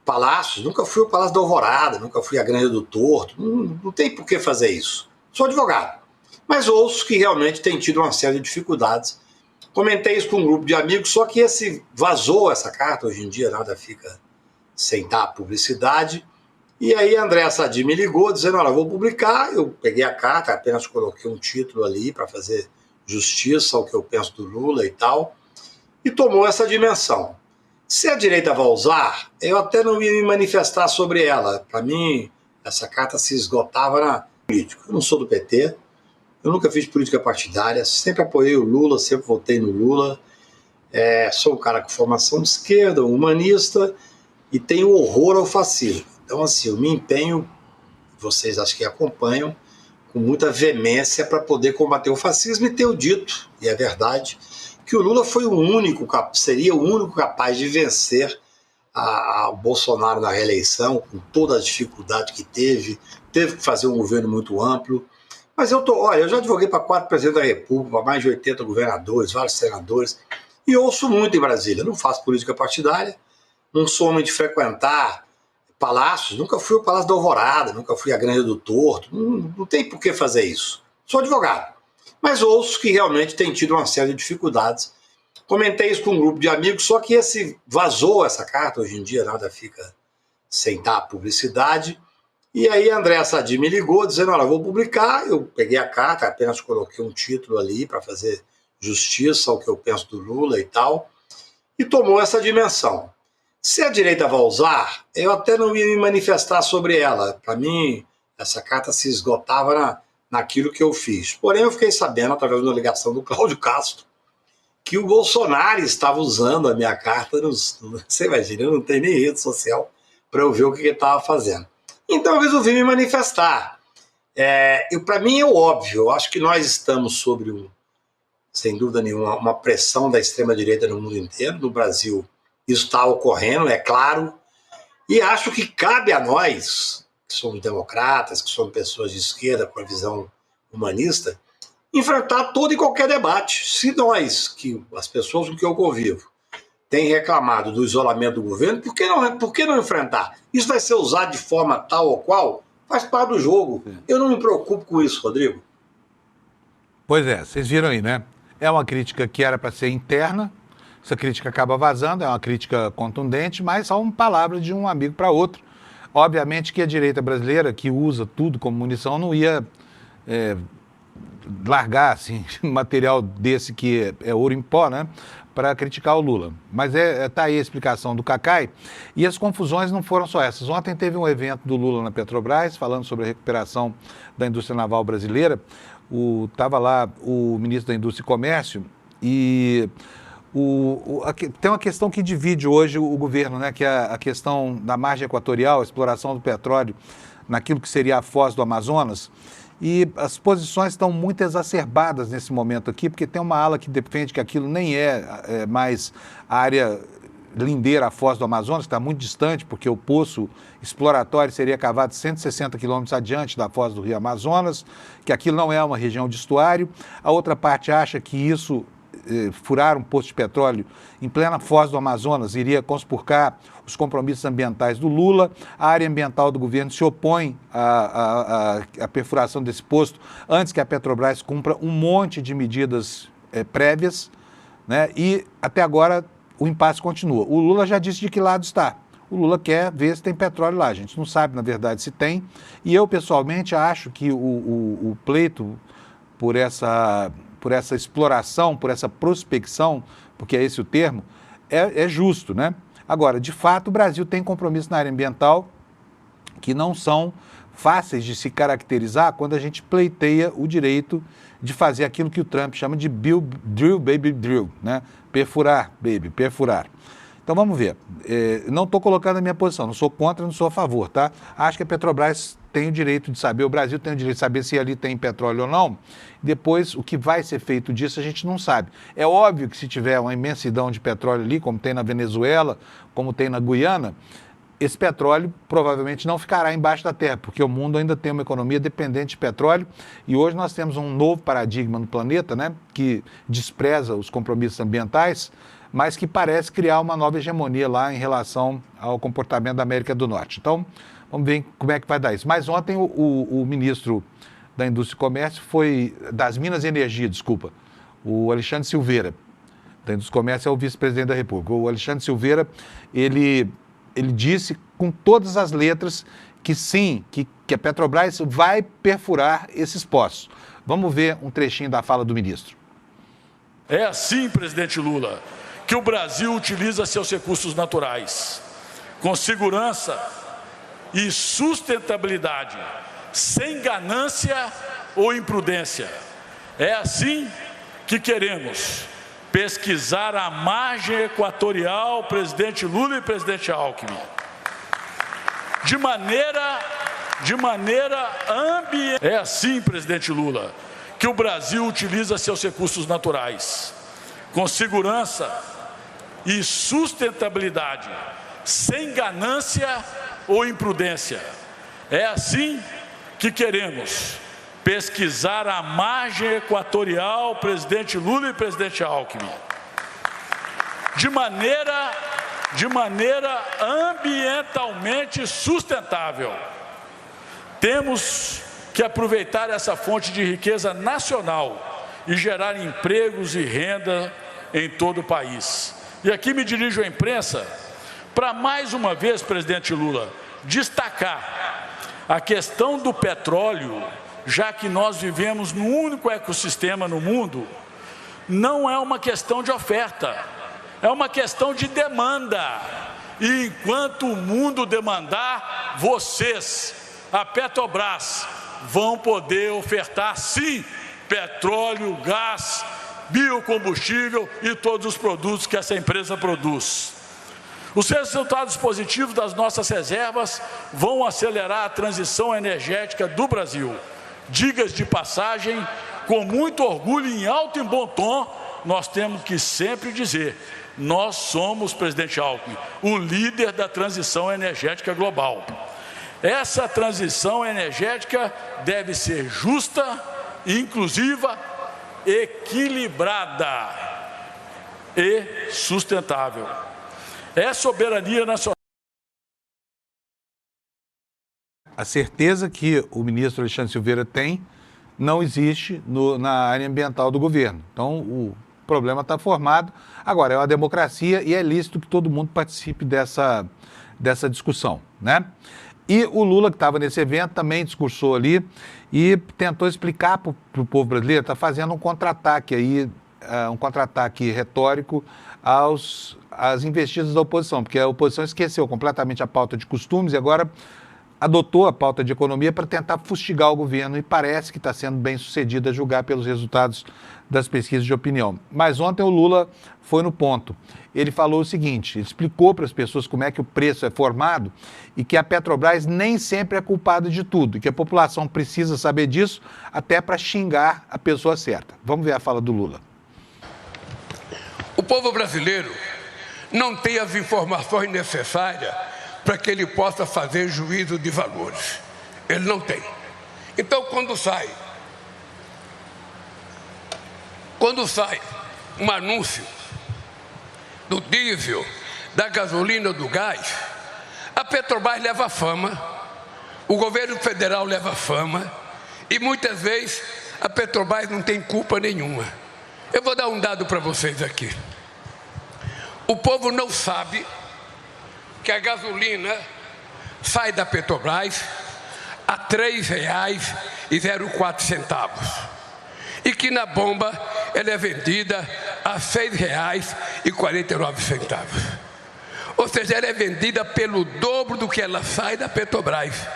palácios, nunca fui ao Palácio da Alvorada, nunca fui à Granja do Torto, não tem por que fazer isso. Sou advogado, mas ouço que realmente tem tido uma série de dificuldades. Comentei isso com um grupo de amigos, só que vazou essa carta, hoje em dia nada fica sem dar publicidade. E aí a Andréa Sadi me ligou dizendo, olha, vou publicar. Eu peguei a carta, apenas coloquei um título ali para fazer justiça ao que eu penso do Lula e tal, e tomou essa dimensão. Se a direita vai usar, eu até não ia me manifestar sobre ela. Para mim, essa carta se esgotava na política. Eu não sou do PT, eu nunca fiz política partidária, sempre apoiei o Lula, sempre votei no Lula. Sou um cara com formação de esquerda, humanista, e tenho horror ao fascismo. Então, assim, eu me empenho, vocês acho que acompanham, com muita veemência para poder combater o fascismo, e tenho dito, e é verdade, que o Lula foi seria o único capaz de vencer o Bolsonaro na reeleição, com toda a dificuldade que teve que fazer um governo muito amplo. Mas eu já advoguei para 4 presidentes da República, para mais de 80 governadores, vários senadores, e ouço muito em Brasília. Não faço política partidária, não sou homem de frequentar palácios, nunca fui ao Palácio da Alvorada, nunca fui à Granja do Torto, não tem por que fazer isso. Sou advogado, mas ouço que realmente tem tido uma série de dificuldades. Comentei isso com um grupo de amigos, só que vazou essa carta, hoje em dia nada fica sem dar publicidade. E aí a Andréa Sadi me ligou dizendo, olha, vou publicar. Eu peguei a carta, apenas coloquei um título ali para fazer justiça ao que eu penso do Lula e tal, e tomou essa dimensão. Se a direita vai usar, eu até não ia me manifestar sobre ela. Para mim, essa carta se esgotava naquilo que eu fiz. Porém, eu fiquei sabendo, através de uma ligação do Cláudio Castro, que o Bolsonaro estava usando a minha carta. Você imagina, eu não tenho nem rede social para eu ver o que ele estava fazendo. Então, eu resolvi me manifestar. Para mim é óbvio, eu acho que nós estamos sobre, sem dúvida nenhuma, uma pressão da extrema-direita no mundo inteiro. No Brasil, isso está ocorrendo, é claro. E acho que cabe a nós, que somos democratas, que somos pessoas de esquerda com a visão humanista, enfrentar todo e qualquer debate. Se nós, as pessoas com que eu convivo, têm reclamado do isolamento do governo, por que não enfrentar? Isso vai ser usado de forma tal ou qual? Faz parte do jogo. Eu não me preocupo com isso, Rodrigo. Pois é, vocês viram aí, né? É uma crítica que era para ser interna, essa crítica acaba vazando, é uma crítica contundente, mas são palavras de um amigo para outro. Obviamente que a direita brasileira, que usa tudo como munição, não ia largar assim, material desse que é ouro em pó, né, para criticar o Lula. Mas tá aí a explicação do Cacai. E as confusões não foram só essas. Ontem teve um evento do Lula na Petrobras, falando sobre a recuperação da indústria naval brasileira. Estava lá o ministro da Indústria e Comércio e tem uma questão que divide hoje o governo, né, que é a questão da margem equatorial, a exploração do petróleo naquilo que seria a foz do Amazonas. E as posições estão muito exacerbadas nesse momento aqui, porque tem uma ala que defende que aquilo nem é mais a área lindeira à foz do Amazonas, que está muito distante, porque o poço exploratório seria cavado 160 quilômetros adiante da foz do Rio Amazonas, que aquilo não é uma região de estuário. A outra parte acha que isso, furar um poço de petróleo em plena foz do Amazonas, iria conspurcar os compromissos ambientais do Lula. A área ambiental do governo se opõe à perfuração desse poço antes que a Petrobras cumpra um monte de medidas prévias, né? E até agora o impasse continua. O Lula já disse de que lado está. O Lula quer ver se tem petróleo lá. A gente não sabe, na verdade, se tem. E eu, pessoalmente, acho que o pleito por essa exploração, por essa prospecção, porque é esse o termo, é justo, né? Agora, de fato, o Brasil tem compromissos na área ambiental que não são fáceis de se caracterizar quando a gente pleiteia o direito de fazer aquilo que o Trump chama de drill, baby, drill, né? Perfurar, baby, perfurar. Então vamos ver. Não estou colocando a minha posição, não sou contra, não sou a favor, tá? Acho que a Petrobras tem o direito de saber, o Brasil tem o direito de saber se ali tem petróleo ou não. Depois, o que vai ser feito disso, a gente não sabe. É óbvio que se tiver uma imensidão de petróleo ali, como tem na Venezuela, como tem na Guiana, esse petróleo provavelmente não ficará embaixo da terra, porque o mundo ainda tem uma economia dependente de petróleo e hoje nós temos um novo paradigma no planeta, né, que despreza os compromissos ambientais, mas que parece criar uma nova hegemonia lá em relação ao comportamento da América do Norte. Então, vamos ver como é que vai dar isso. Mas ontem o ministro da Indústria e Comércio das Minas e Energia, o Alexandre Silveira, da Indústria e Comércio é o vice-presidente da República. O Alexandre Silveira, ele disse com todas as letras que sim, que a Petrobras vai perfurar esses poços. Vamos ver um trechinho da fala do ministro. É assim, presidente Lula, que o Brasil utiliza seus recursos naturais, com segurança e sustentabilidade, sem ganância ou imprudência. É assim que queremos pesquisar a margem equatorial, presidente Lula e presidente Alckmin, de maneira ambiental. É assim, presidente Lula, que o Brasil utiliza seus recursos naturais, com segurança e sustentabilidade, sem ganância ou imprudência. É assim que queremos pesquisar a margem equatorial, presidente Lula e presidente Alckmin, de maneira ambientalmente sustentável. Temos que aproveitar essa fonte de riqueza nacional e gerar empregos e renda em todo o país. E aqui me dirijo à imprensa para, mais uma vez, presidente Lula, destacar a questão do petróleo, já que nós vivemos no único ecossistema no mundo. Não é uma questão de oferta, é uma questão de demanda. E enquanto o mundo demandar, vocês, a Petrobras, vão poder ofertar, sim, petróleo, gás, biocombustível e todos os produtos que essa empresa produz. Os resultados positivos das nossas reservas vão acelerar a transição energética do Brasil. Digas de passagem, com muito orgulho em alto e bom tom, nós temos que sempre dizer: nós somos, presidente Alckmin, o líder da transição energética global. Essa transição energética deve ser justa, inclusiva, equilibrada e sustentável. É soberania nacional. A certeza que o ministro Alexandre Silveira tem não existe na área ambiental do governo. Então, o problema está formado. Agora, é uma democracia e é lícito que todo mundo participe dessa discussão, né? E o Lula, que estava nesse evento, também discursou ali e tentou explicar para o povo brasileiro, está fazendo um contra-ataque aí, um contra-ataque retórico às investidas da oposição, porque a oposição esqueceu completamente a pauta de costumes e agora adotou a pauta de economia para tentar fustigar o governo e parece que está sendo bem sucedido a julgar pelos resultados das pesquisas de opinião. Mas ontem o Lula foi no ponto. Ele falou o seguinte, explicou para as pessoas como é que o preço é formado e que a Petrobras nem sempre é culpada de tudo, e que a população precisa saber disso até para xingar a pessoa certa. Vamos ver a fala do Lula. O povo brasileiro não tem as informações necessárias para que ele possa fazer juízo de valores. Ele não tem. Então, quando sai um anúncio do diesel, da gasolina, do gás, a Petrobras leva fama, o governo federal leva fama e muitas vezes a Petrobras não tem culpa nenhuma. Eu vou dar um dado para vocês aqui. O povo não sabe que a gasolina sai da Petrobras a R$ 3,04 e que na bomba ela é vendida a R$ 6,49. Ou seja, ela é vendida pelo dobro do que ela sai da Petrobras.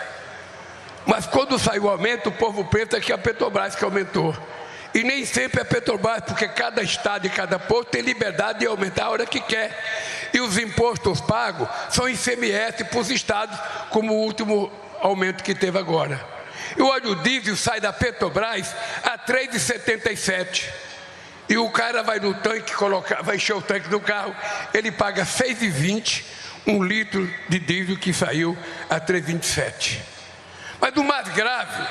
Mas quando sai o aumento, o povo pensa que é a Petrobras que aumentou. E nem sempre é a Petrobras, porque cada estado e cada posto tem liberdade de aumentar a hora que quer. E os impostos pagos são ICMS para os estados, como o último aumento que teve agora. E o óleo diesel sai da Petrobras a R$ 3,77. E o cara vai no tanque, vai encher o tanque do carro, ele paga R$ 6,20 um litro de diesel que saiu a R$ 3,27. Mas o mais grave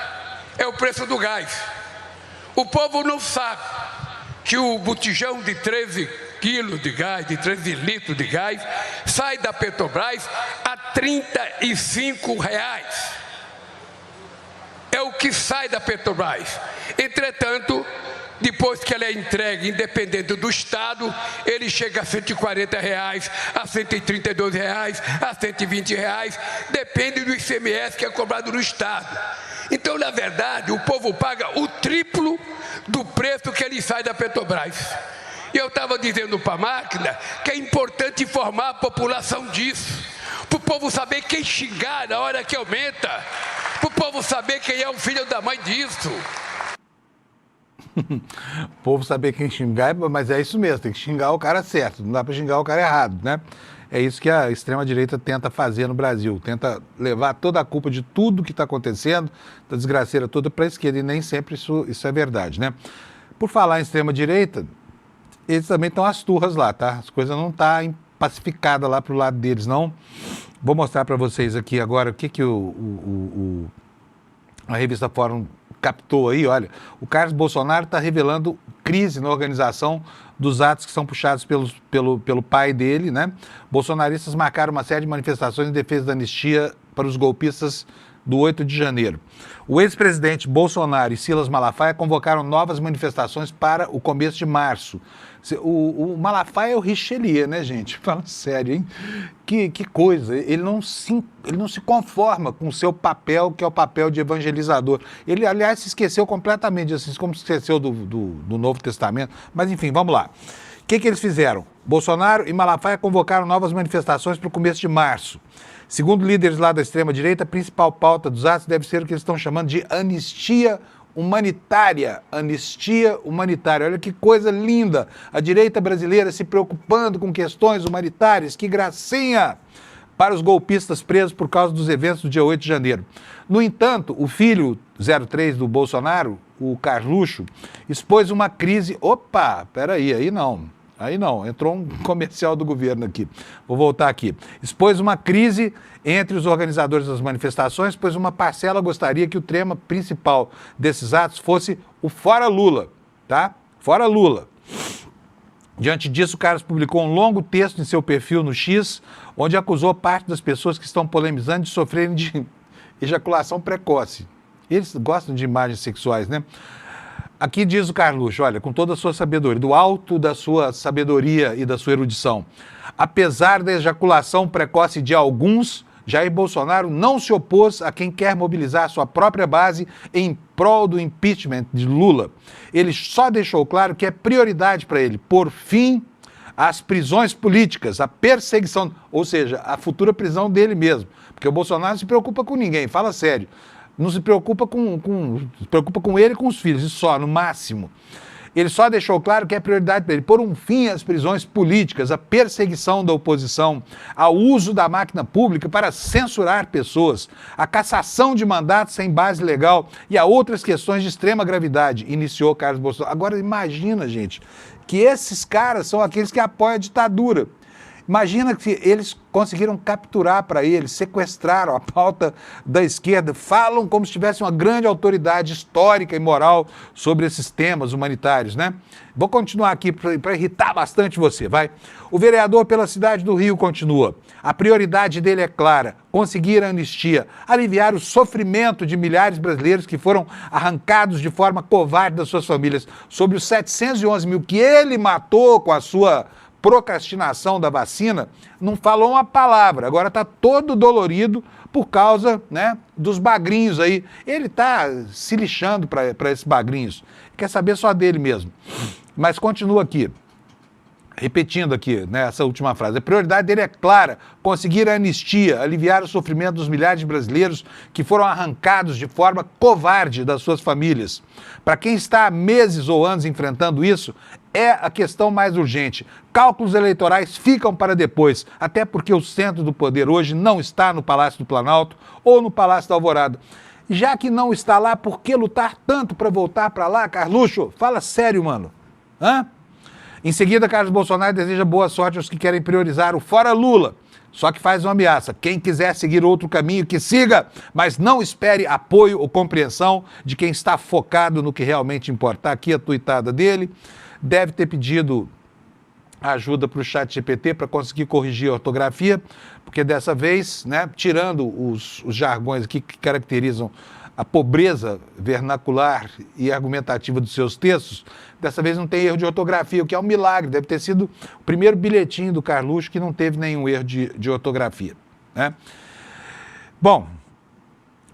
é o preço do gás. O povo não sabe que o botijão de 13 quilos de gás, de 13 litros de gás, sai da Petrobras a R$ 35. É o que sai da Petrobras. Entretanto, depois que ela é entregue, independente do estado, ele chega a R$ 140, a R$ 132, a R$ 120, depende do ICMS que é cobrado no estado. Então, na verdade, o povo paga o triplo do preço que ele sai da Petrobras. E eu estava dizendo para a máquina que é importante informar a população disso, para o povo saber quem xingar na hora que aumenta, para o povo saber quem é o filho da mãe disso. O povo saber quem xingar, mas é isso mesmo, tem que xingar o cara certo, não dá para xingar o cara errado, né? É isso que a extrema-direita tenta fazer no Brasil, tenta levar toda a culpa de tudo que está acontecendo, da desgraceira toda para a esquerda, e nem sempre isso é verdade, né? Por falar em extrema-direita, eles também estão as turras lá, tá? As coisas não estão pacificadas lá para o lado deles, não. Vou mostrar para vocês aqui agora o que a revista Fórum captou aí, olha. O Carlos Bolsonaro está revelando crise na organização dos atos que são puxados pelo pai dele, né? Bolsonaristas marcaram uma série de manifestações em defesa da anistia para os golpistas do 8 de janeiro. O ex-presidente Bolsonaro e Silas Malafaia convocaram novas manifestações para o começo de março. O Malafaia é o Richelieu, né, gente? Fala sério, hein? Que coisa. Ele não se conforma com o seu papel, que é o papel de evangelizador. Ele, aliás, se esqueceu completamente, assim como se esqueceu do Novo Testamento. Mas, enfim, vamos lá. que eles fizeram? Bolsonaro e Malafaia convocaram novas manifestações para o começo de março. Segundo líderes lá da extrema-direita, a principal pauta dos atos deve ser o que eles estão chamando de anistia humanitária. Anistia humanitária. Olha que coisa linda. A direita brasileira se preocupando com questões humanitárias. Que gracinha para os golpistas presos por causa dos eventos do dia 8 de janeiro. No entanto, o filho 03 do Bolsonaro, o Carluxo, expôs uma crise... Opa, peraí, aí não, entrou um comercial do governo aqui. Vou voltar aqui. Expôs uma crise entre os organizadores das manifestações, pois uma parcela gostaria que o tema principal desses atos fosse o Fora Lula, tá? Fora Lula. Diante disso, o Carlos publicou um longo texto em seu perfil no X, onde acusou parte das pessoas que estão polemizando de sofrerem de ejaculação precoce. Eles gostam de imagens sexuais, né? Aqui diz o Carluxo, olha, com toda a sua sabedoria, do alto da sua sabedoria e da sua erudição, apesar da ejaculação precoce de alguns, Jair Bolsonaro não se opôs a quem quer mobilizar sua própria base em prol do impeachment de Lula. Ele só deixou claro que é prioridade para ele pôr fim às prisões políticas, à perseguição, ou seja, a futura prisão dele mesmo. Porque o Bolsonaro não se preocupa com ninguém, fala sério. Não se preocupa se preocupa com ele e com os filhos, isso só, no máximo. Ele só deixou claro que é prioridade para ele pôr um fim às prisões políticas, à perseguição da oposição, ao uso da máquina pública para censurar pessoas, à cassação de mandatos sem base legal e a outras questões de extrema gravidade, iniciou Carlos Bolsonaro. Agora imagina, gente, que esses caras são aqueles que apoiam a ditadura. Imagina que eles conseguiram capturar para eles, sequestraram a pauta da esquerda, falam como se tivesse uma grande autoridade histórica e moral sobre esses temas humanitários, né? Vou continuar aqui para irritar bastante você, vai. O vereador pela cidade do Rio continua. A prioridade dele é clara, conseguir a anistia, aliviar o sofrimento de milhares de brasileiros que foram arrancados de forma covarde das suas famílias. Sobre os 711 mil que ele matou com a sua procrastinação da vacina, não falou uma palavra. Agora está todo dolorido por causa, né, dos bagrinhos aí. Ele está se lixando para esses bagrinhos. Quer saber só dele mesmo. Mas continua aqui. Repetindo aqui, né, essa última frase, a prioridade dele é clara, conseguir a anistia, aliviar o sofrimento dos milhares de brasileiros que foram arrancados de forma covarde das suas famílias. Para quem está há meses ou anos enfrentando isso, é a questão mais urgente. Cálculos eleitorais ficam para depois, até porque o centro do poder hoje não está no Palácio do Planalto ou no Palácio da Alvorada. Já que não está lá, por que lutar tanto para voltar para lá, Carluxo? Fala sério, mano. Hã? Em seguida, Carlos Bolsonaro deseja boa sorte aos que querem priorizar o Fora Lula. Só que faz uma ameaça. Quem quiser seguir outro caminho, que siga, mas não espere apoio ou compreensão de quem está focado no que realmente importa. Aqui a tuitada dele. Deve ter pedido ajuda para o ChatGPT para conseguir corrigir a ortografia, porque dessa vez, né, tirando os jargões aqui que caracterizam a pobreza vernacular e argumentativa dos seus textos, dessa vez não tem erro de ortografia, o que é um milagre. Deve ter sido o primeiro bilhetinho do Carluxo que não teve nenhum erro de ortografia, né? Bom,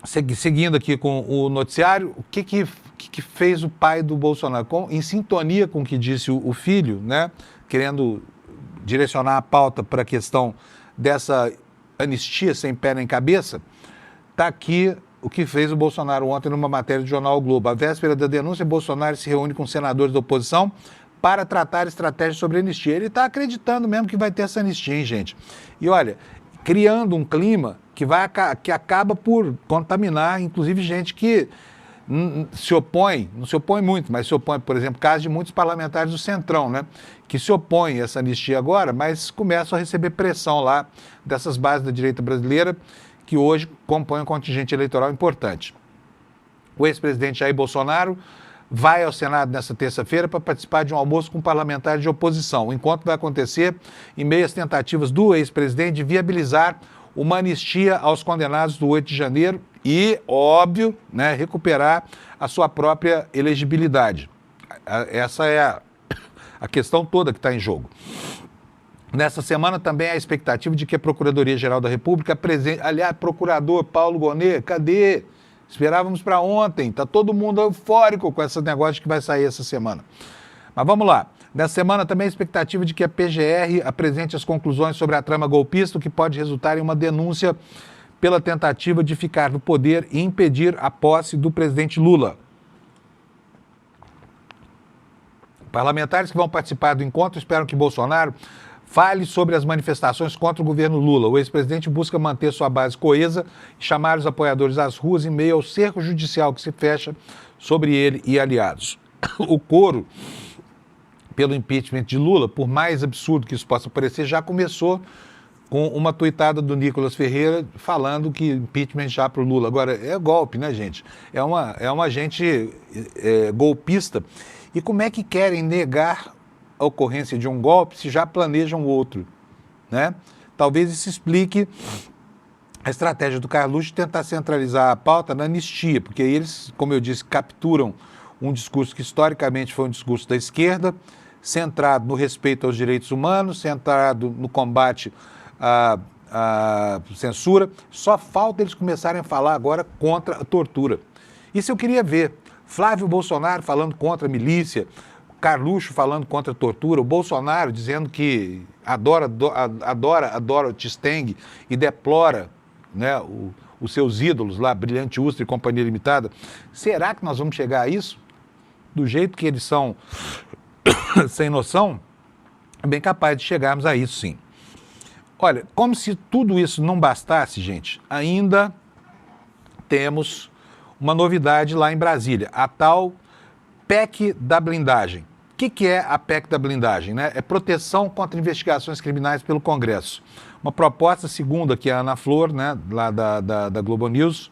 seguindo aqui com o noticiário, o que fez o pai do Bolsonaro? Em sintonia com o que disse o filho, né, querendo direcionar a pauta para a questão dessa anistia sem pé nem cabeça, está aqui o que fez o Bolsonaro ontem numa matéria do jornal O Globo. À véspera da denúncia, Bolsonaro se reúne com senadores da oposição para tratar estratégias sobre anistia. Ele está acreditando mesmo que vai ter essa anistia, hein, gente? E olha, criando um clima que acaba por contaminar, inclusive, gente que se opõe, não se opõe muito, mas se opõe, por exemplo, caso de muitos parlamentares do Centrão, né, que se opõem a essa anistia agora, mas começam a receber pressão lá dessas bases da direita brasileira, que hoje compõem um contingente eleitoral importante. O ex-presidente Jair Bolsonaro vai ao Senado nesta terça-feira para participar de um almoço com parlamentares de oposição. O encontro vai acontecer em meio às tentativas do ex-presidente de viabilizar uma anistia aos condenados do 8 de janeiro e, óbvio, né, recuperar a sua própria elegibilidade. Essa é a questão toda que está em jogo. Nessa semana também há a expectativa de que a Procuradoria-Geral da República apresente... Aliás, procurador Paulo Gonet, cadê? Esperávamos para ontem, está todo mundo eufórico com esse negócio que vai sair essa semana. Mas vamos lá. Nessa semana também a expectativa de que a PGR apresente as conclusões sobre a trama golpista, o que pode resultar em uma denúncia pela tentativa de ficar no poder e impedir a posse do presidente Lula. Parlamentares que vão participar do encontro esperam que Bolsonaro fale sobre as manifestações contra o governo Lula. O ex-presidente busca manter sua base coesa e chamar os apoiadores às ruas em meio ao cerco judicial que se fecha sobre ele e aliados. O coro pelo impeachment de Lula, por mais absurdo que isso possa parecer, já começou com uma tuitada do Nicolas Ferreira falando que impeachment já para o Lula. Agora, é golpe, né, gente? É uma gente golpista. E como é que querem negar a ocorrência de um golpe se já planejam outro, né? Talvez isso explique a estratégia do Carluxo de tentar centralizar a pauta na anistia, porque eles, como eu disse, capturam um discurso que historicamente foi um discurso da esquerda, centrado no respeito aos direitos humanos, centrado no combate à censura. Só falta eles começarem a falar agora contra a tortura. Isso eu queria ver. Flávio Bolsonaro falando contra a milícia, Carluxo falando contra a tortura, o Bolsonaro dizendo que adora o Tisteng e deplora, né, os seus ídolos lá, Brilhante Ustra e Companhia Limitada. Será que nós vamos chegar a isso? Do jeito que eles são sem noção, é bem capaz de chegarmos a isso, sim. Olha, como se tudo isso não bastasse, gente, ainda temos uma novidade lá em Brasília, a tal PEC da blindagem. O que é a PEC da blindagem, né? É proteção contra investigações criminais pelo Congresso. Uma proposta, segundo aqui a Ana Flor, né, lá da Globo News.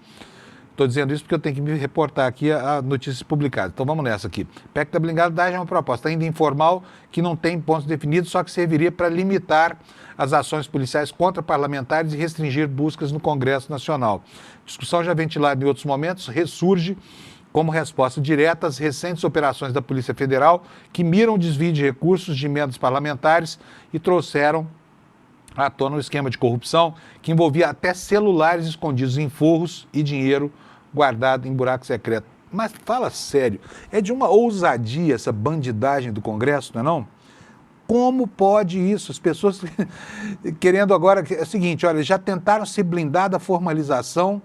Estou dizendo isso porque eu tenho que me reportar aqui a notícias publicadas. Então vamos nessa aqui. PEC da blindagem é uma proposta ainda informal, que não tem pontos definidos, só que serviria para limitar as ações policiais contra parlamentares e restringir buscas no Congresso Nacional. Discussão já ventilada em outros momentos, ressurge como resposta direta às recentes operações da Polícia Federal que miram o desvio de recursos de emendas parlamentares e trouxeram à tona um esquema de corrupção que envolvia até celulares escondidos em forros e dinheiro guardado em buraco secreto. Mas fala sério, é de uma ousadia essa bandidagem do Congresso, não é não? Como pode isso? As pessoas querendo agora... É o seguinte, olha, já tentaram se blindar da formalização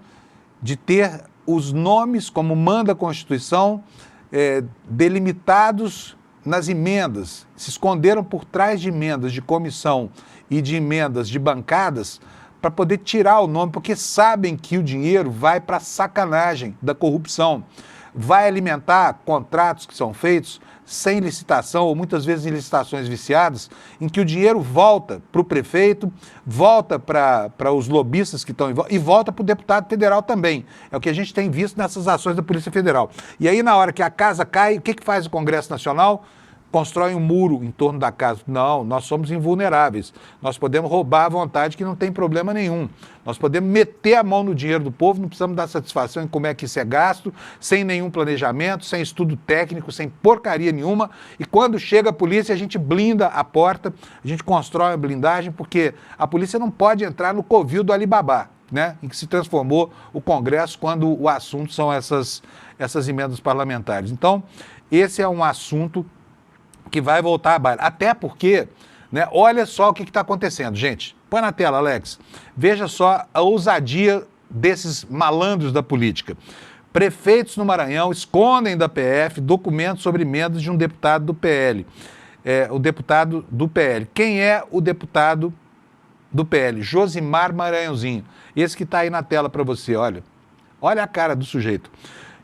de ter os nomes, como manda a Constituição, delimitados nas emendas, se esconderam por trás de emendas de comissão e de emendas de bancadas para poder tirar o nome, porque sabem que o dinheiro vai para a sacanagem da corrupção, vai alimentar contratos que são feitos sem licitação, ou muitas vezes em licitações viciadas, em que o dinheiro volta para o prefeito, volta para os lobistas que estão em volta e volta para o deputado federal também. É o que a gente tem visto nessas ações da Polícia Federal. E aí, na hora que a casa cai, o que faz o Congresso Nacional? Constrói um muro em torno da casa. Não, nós somos invulneráveis. Nós podemos roubar à vontade, que não tem problema nenhum. Nós podemos meter a mão no dinheiro do povo, não precisamos dar satisfação em como é que isso é gasto, sem nenhum planejamento, sem estudo técnico, sem porcaria nenhuma. E quando chega a polícia, a gente blinda a porta, a gente constrói a blindagem, porque a polícia não pode entrar no covil do Alibaba, né, em que se transformou o Congresso quando o assunto são essas emendas parlamentares. Então, esse é um assunto que vai voltar à baila. Até porque, né, olha só o que está acontecendo, gente. Põe na tela, Alex. Veja só a ousadia desses malandros da política. Prefeitos no Maranhão escondem da PF documentos sobre emendas de um deputado do PL. O deputado do PL. Quem é o deputado do PL? Josimar Maranhãozinho. Esse que está aí na tela para você, olha. Olha a cara do sujeito.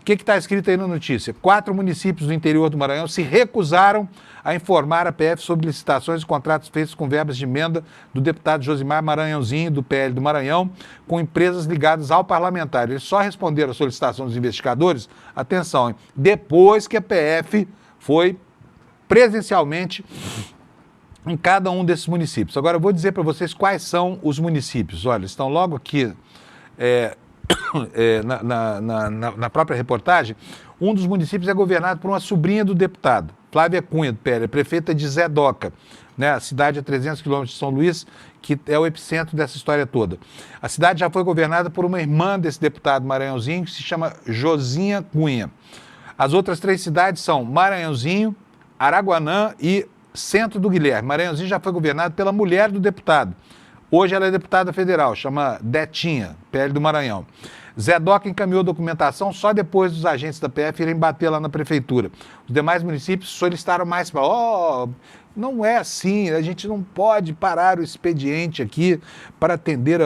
O que está escrito aí na notícia? 4 municípios do interior do Maranhão se recusaram a informar a PF sobre licitações e contratos feitos com verbas de emenda do deputado Josimar Maranhãozinho, do PL do Maranhão, com empresas ligadas ao parlamentar. Eles só responderam à solicitação dos investigadores, atenção, hein, depois que a PF foi presencialmente em cada um desses municípios. Agora eu vou dizer para vocês quais são os municípios. Olha, estão logo aqui... na própria reportagem. Um dos municípios é governado por uma sobrinha do deputado, Flávia Cunha, do PL, prefeita de Zé Doca, né, a cidade a 300 quilômetros de São Luís, que é o epicentro dessa história toda. A cidade já foi governada por uma irmã desse deputado Maranhãozinho, que se chama Josinha Cunha. As outras 3 cidades são Maranhãozinho, Araguanã e Centro do Guilherme. Maranhãozinho já foi governado pela mulher do deputado. Hoje ela é deputada federal, chama Detinha, PL do Maranhão. Zé Doca encaminhou documentação só depois dos agentes da PF irem bater lá na prefeitura. Os demais municípios solicitaram mais para... Não é assim, a gente não pode parar o expediente aqui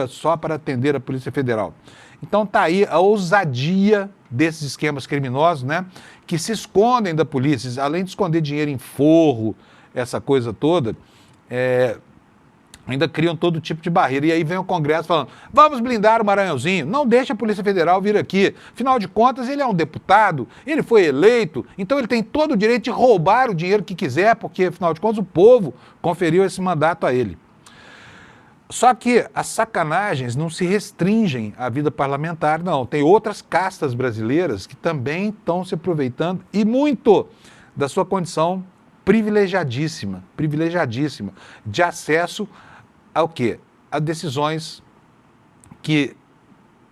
só para atender a Polícia Federal. Então tá aí a ousadia desses esquemas criminosos, né? Que se escondem da polícia, além de esconder dinheiro em forro, essa coisa toda, ainda criam todo tipo de barreira. E aí vem o Congresso falando, vamos blindar o Maranhãozinho, não deixa a Polícia Federal vir aqui. Afinal de contas, ele é um deputado, ele foi eleito, então ele tem todo o direito de roubar o dinheiro que quiser, porque, afinal de contas, o povo conferiu esse mandato a ele. Só que as sacanagens não se restringem à vida parlamentar, não. Tem outras castas brasileiras que também estão se aproveitando e muito da sua condição privilegiadíssima de acesso ao quê? A decisões que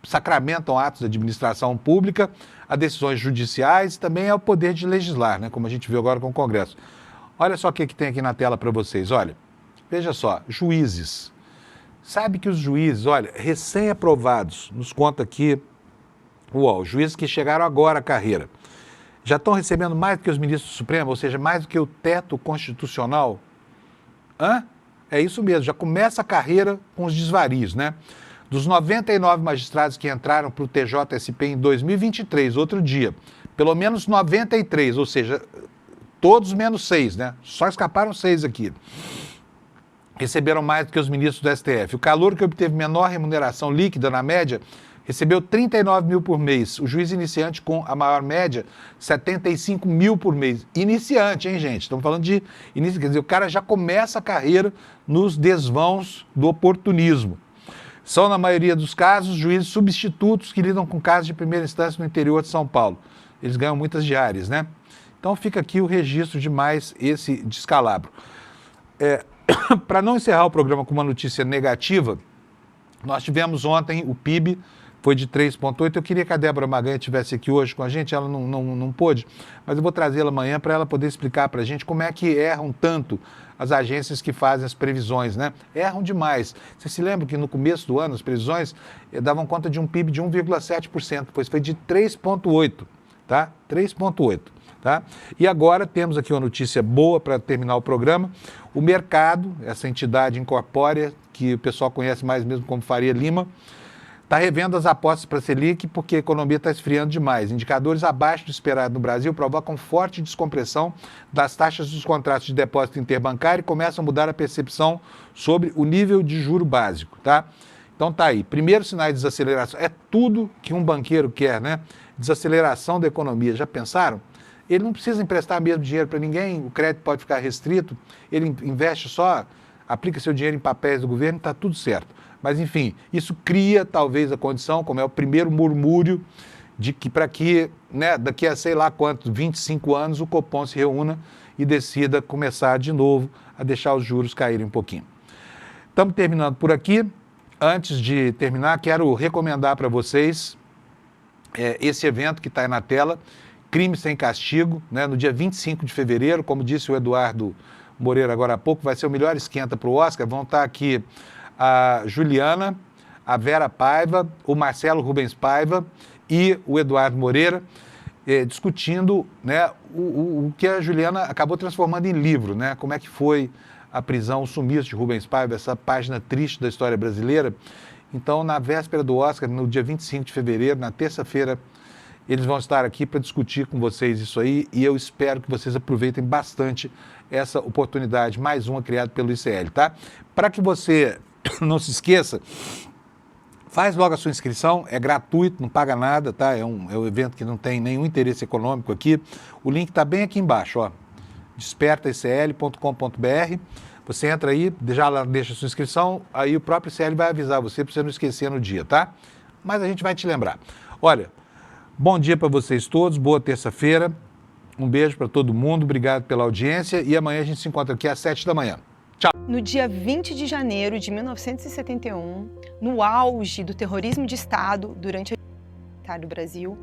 sacramentam atos de administração pública, a decisões judiciais e também ao poder de legislar, né? Como a gente viu agora com o Congresso. Olha só o que tem aqui na tela para vocês, olha. Veja só, juízes. Sabe que os juízes, olha, recém-aprovados, nos conta aqui, os juízes que chegaram agora à carreira, já estão recebendo mais do que os ministros do Supremo, ou seja, mais do que o teto constitucional? É isso mesmo, já começa a carreira com os desvarios, né? Dos 99 magistrados que entraram para o TJSP em 2023, outro dia, pelo menos 93, ou seja, todos menos 6, né? Só escaparam 6 aqui. Receberam mais do que os ministros do STF. O calouro que obteve menor remuneração líquida, na média, recebeu 39 mil por mês. O juiz iniciante com a maior média, 75 mil por mês. Iniciante, hein, gente? Estamos falando de início, quer dizer, o cara já começa a carreira nos desvãos do oportunismo. São, na maioria dos casos, juízes substitutos que lidam com casos de primeira instância no interior de São Paulo. Eles ganham muitas diárias, né? Então fica aqui o registro de mais esse descalabro. Para não encerrar o programa com uma notícia negativa, nós tivemos ontem o PIB, foi de 3,8. Eu queria que a Débora Maganha estivesse aqui hoje com a gente, ela não pôde, mas eu vou trazê-la amanhã para ela poder explicar para a gente como é que erram tanto as agências que fazem as previsões, né? Erram demais. Você se lembra que no começo do ano as previsões davam conta de um PIB de 1,7%, pois foi de 3,8%, tá? 3,8%. Tá? E agora temos aqui uma notícia boa para terminar o programa. O mercado, essa entidade incorpórea, que o pessoal conhece mais mesmo como Faria Lima, está revendo as apostas para a Selic porque a economia está esfriando demais. Indicadores abaixo do esperado no Brasil provocam forte descompressão das taxas dos contratos de depósito interbancário e começam a mudar a percepção sobre o nível de juro básico. Tá? Então tá aí. Primeiro sinal de desaceleração. É tudo que um banqueiro quer, né? Desaceleração da economia. Já pensaram? Ele não precisa emprestar mesmo dinheiro para ninguém, o crédito pode ficar restrito, ele investe só, aplica seu dinheiro em papéis do governo, está tudo certo. Mas, enfim, isso cria talvez a condição, como é o primeiro murmúrio, de que para que, né, daqui a sei lá quantos, 25 anos, o Copom se reúna e decida começar de novo a deixar os juros caírem um pouquinho. Estamos terminando por aqui. Antes de terminar, quero recomendar para vocês esse evento que está aí na tela, Crime Sem Castigo, né, no dia 25 de fevereiro, como disse o Eduardo Moreira agora há pouco, vai ser o melhor esquenta para o Oscar. Vão estar aqui a Juliana, a Vera Paiva, o Marcelo Rubens Paiva e o Eduardo Moreira, discutindo, né, o que a Juliana acabou transformando em livro, né, como é que foi a prisão, o sumiço de Rubens Paiva, essa página triste da história brasileira. Então, na véspera do Oscar, no dia 25 de fevereiro, na terça-feira, eles vão estar aqui para discutir com vocês isso aí e eu espero que vocês aproveitem bastante essa oportunidade, mais uma criada pelo ICL, tá? Para que você não se esqueça, faz logo a sua inscrição, é gratuito, não paga nada, tá? É um evento que não tem nenhum interesse econômico aqui. O link está bem aqui embaixo, ó, despertaicl.com.br. Você entra aí, já lá deixa a sua inscrição, aí o próprio ICL vai avisar você para você não esquecer no dia, tá? Mas a gente vai te lembrar. Olha, bom dia para vocês todos, boa terça-feira, um beijo para todo mundo, obrigado pela audiência e amanhã a gente se encontra aqui às 7 da manhã. Tchau! No dia 20 de janeiro de 1971, no auge do terrorismo de Estado durante a ditadura do Brasil,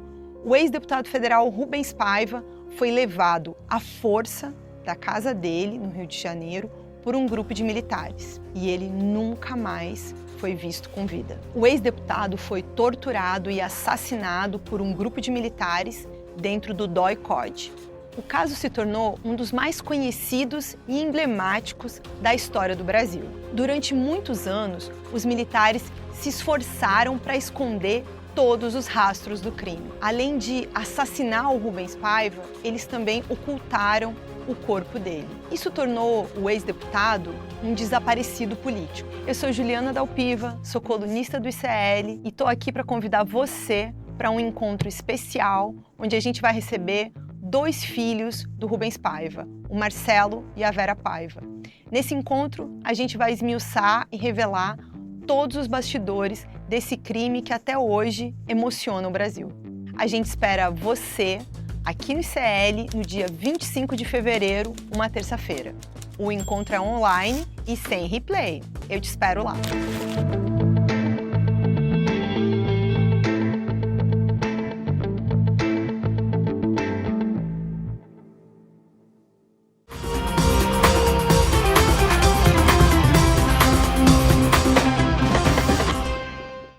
o ex-deputado federal Rubens Paiva foi levado à força da casa dele, no Rio de Janeiro, por um grupo de militares. E ele nunca mais foi visto com vida. O ex-deputado foi torturado e assassinado por um grupo de militares dentro do DOI-CODE. O caso se tornou um dos mais conhecidos e emblemáticos da história do Brasil. Durante muitos anos, os militares se esforçaram para esconder todos os rastros do crime. Além de assassinar o Rubens Paiva, eles também ocultaram o corpo dele. Isso tornou o ex-deputado um desaparecido político. Eu sou Juliana Dalpiva, sou colunista do ICL e estou aqui para convidar você para um encontro especial, onde a gente vai receber 2 filhos do Rubens Paiva, o Marcelo e a Vera Paiva. Nesse encontro, a gente vai esmiuçar e revelar todos os bastidores desse crime que até hoje emociona o Brasil. A gente espera você aqui no ICL no dia 25 de fevereiro, uma terça-feira. O encontro é online e sem replay. Eu te espero lá.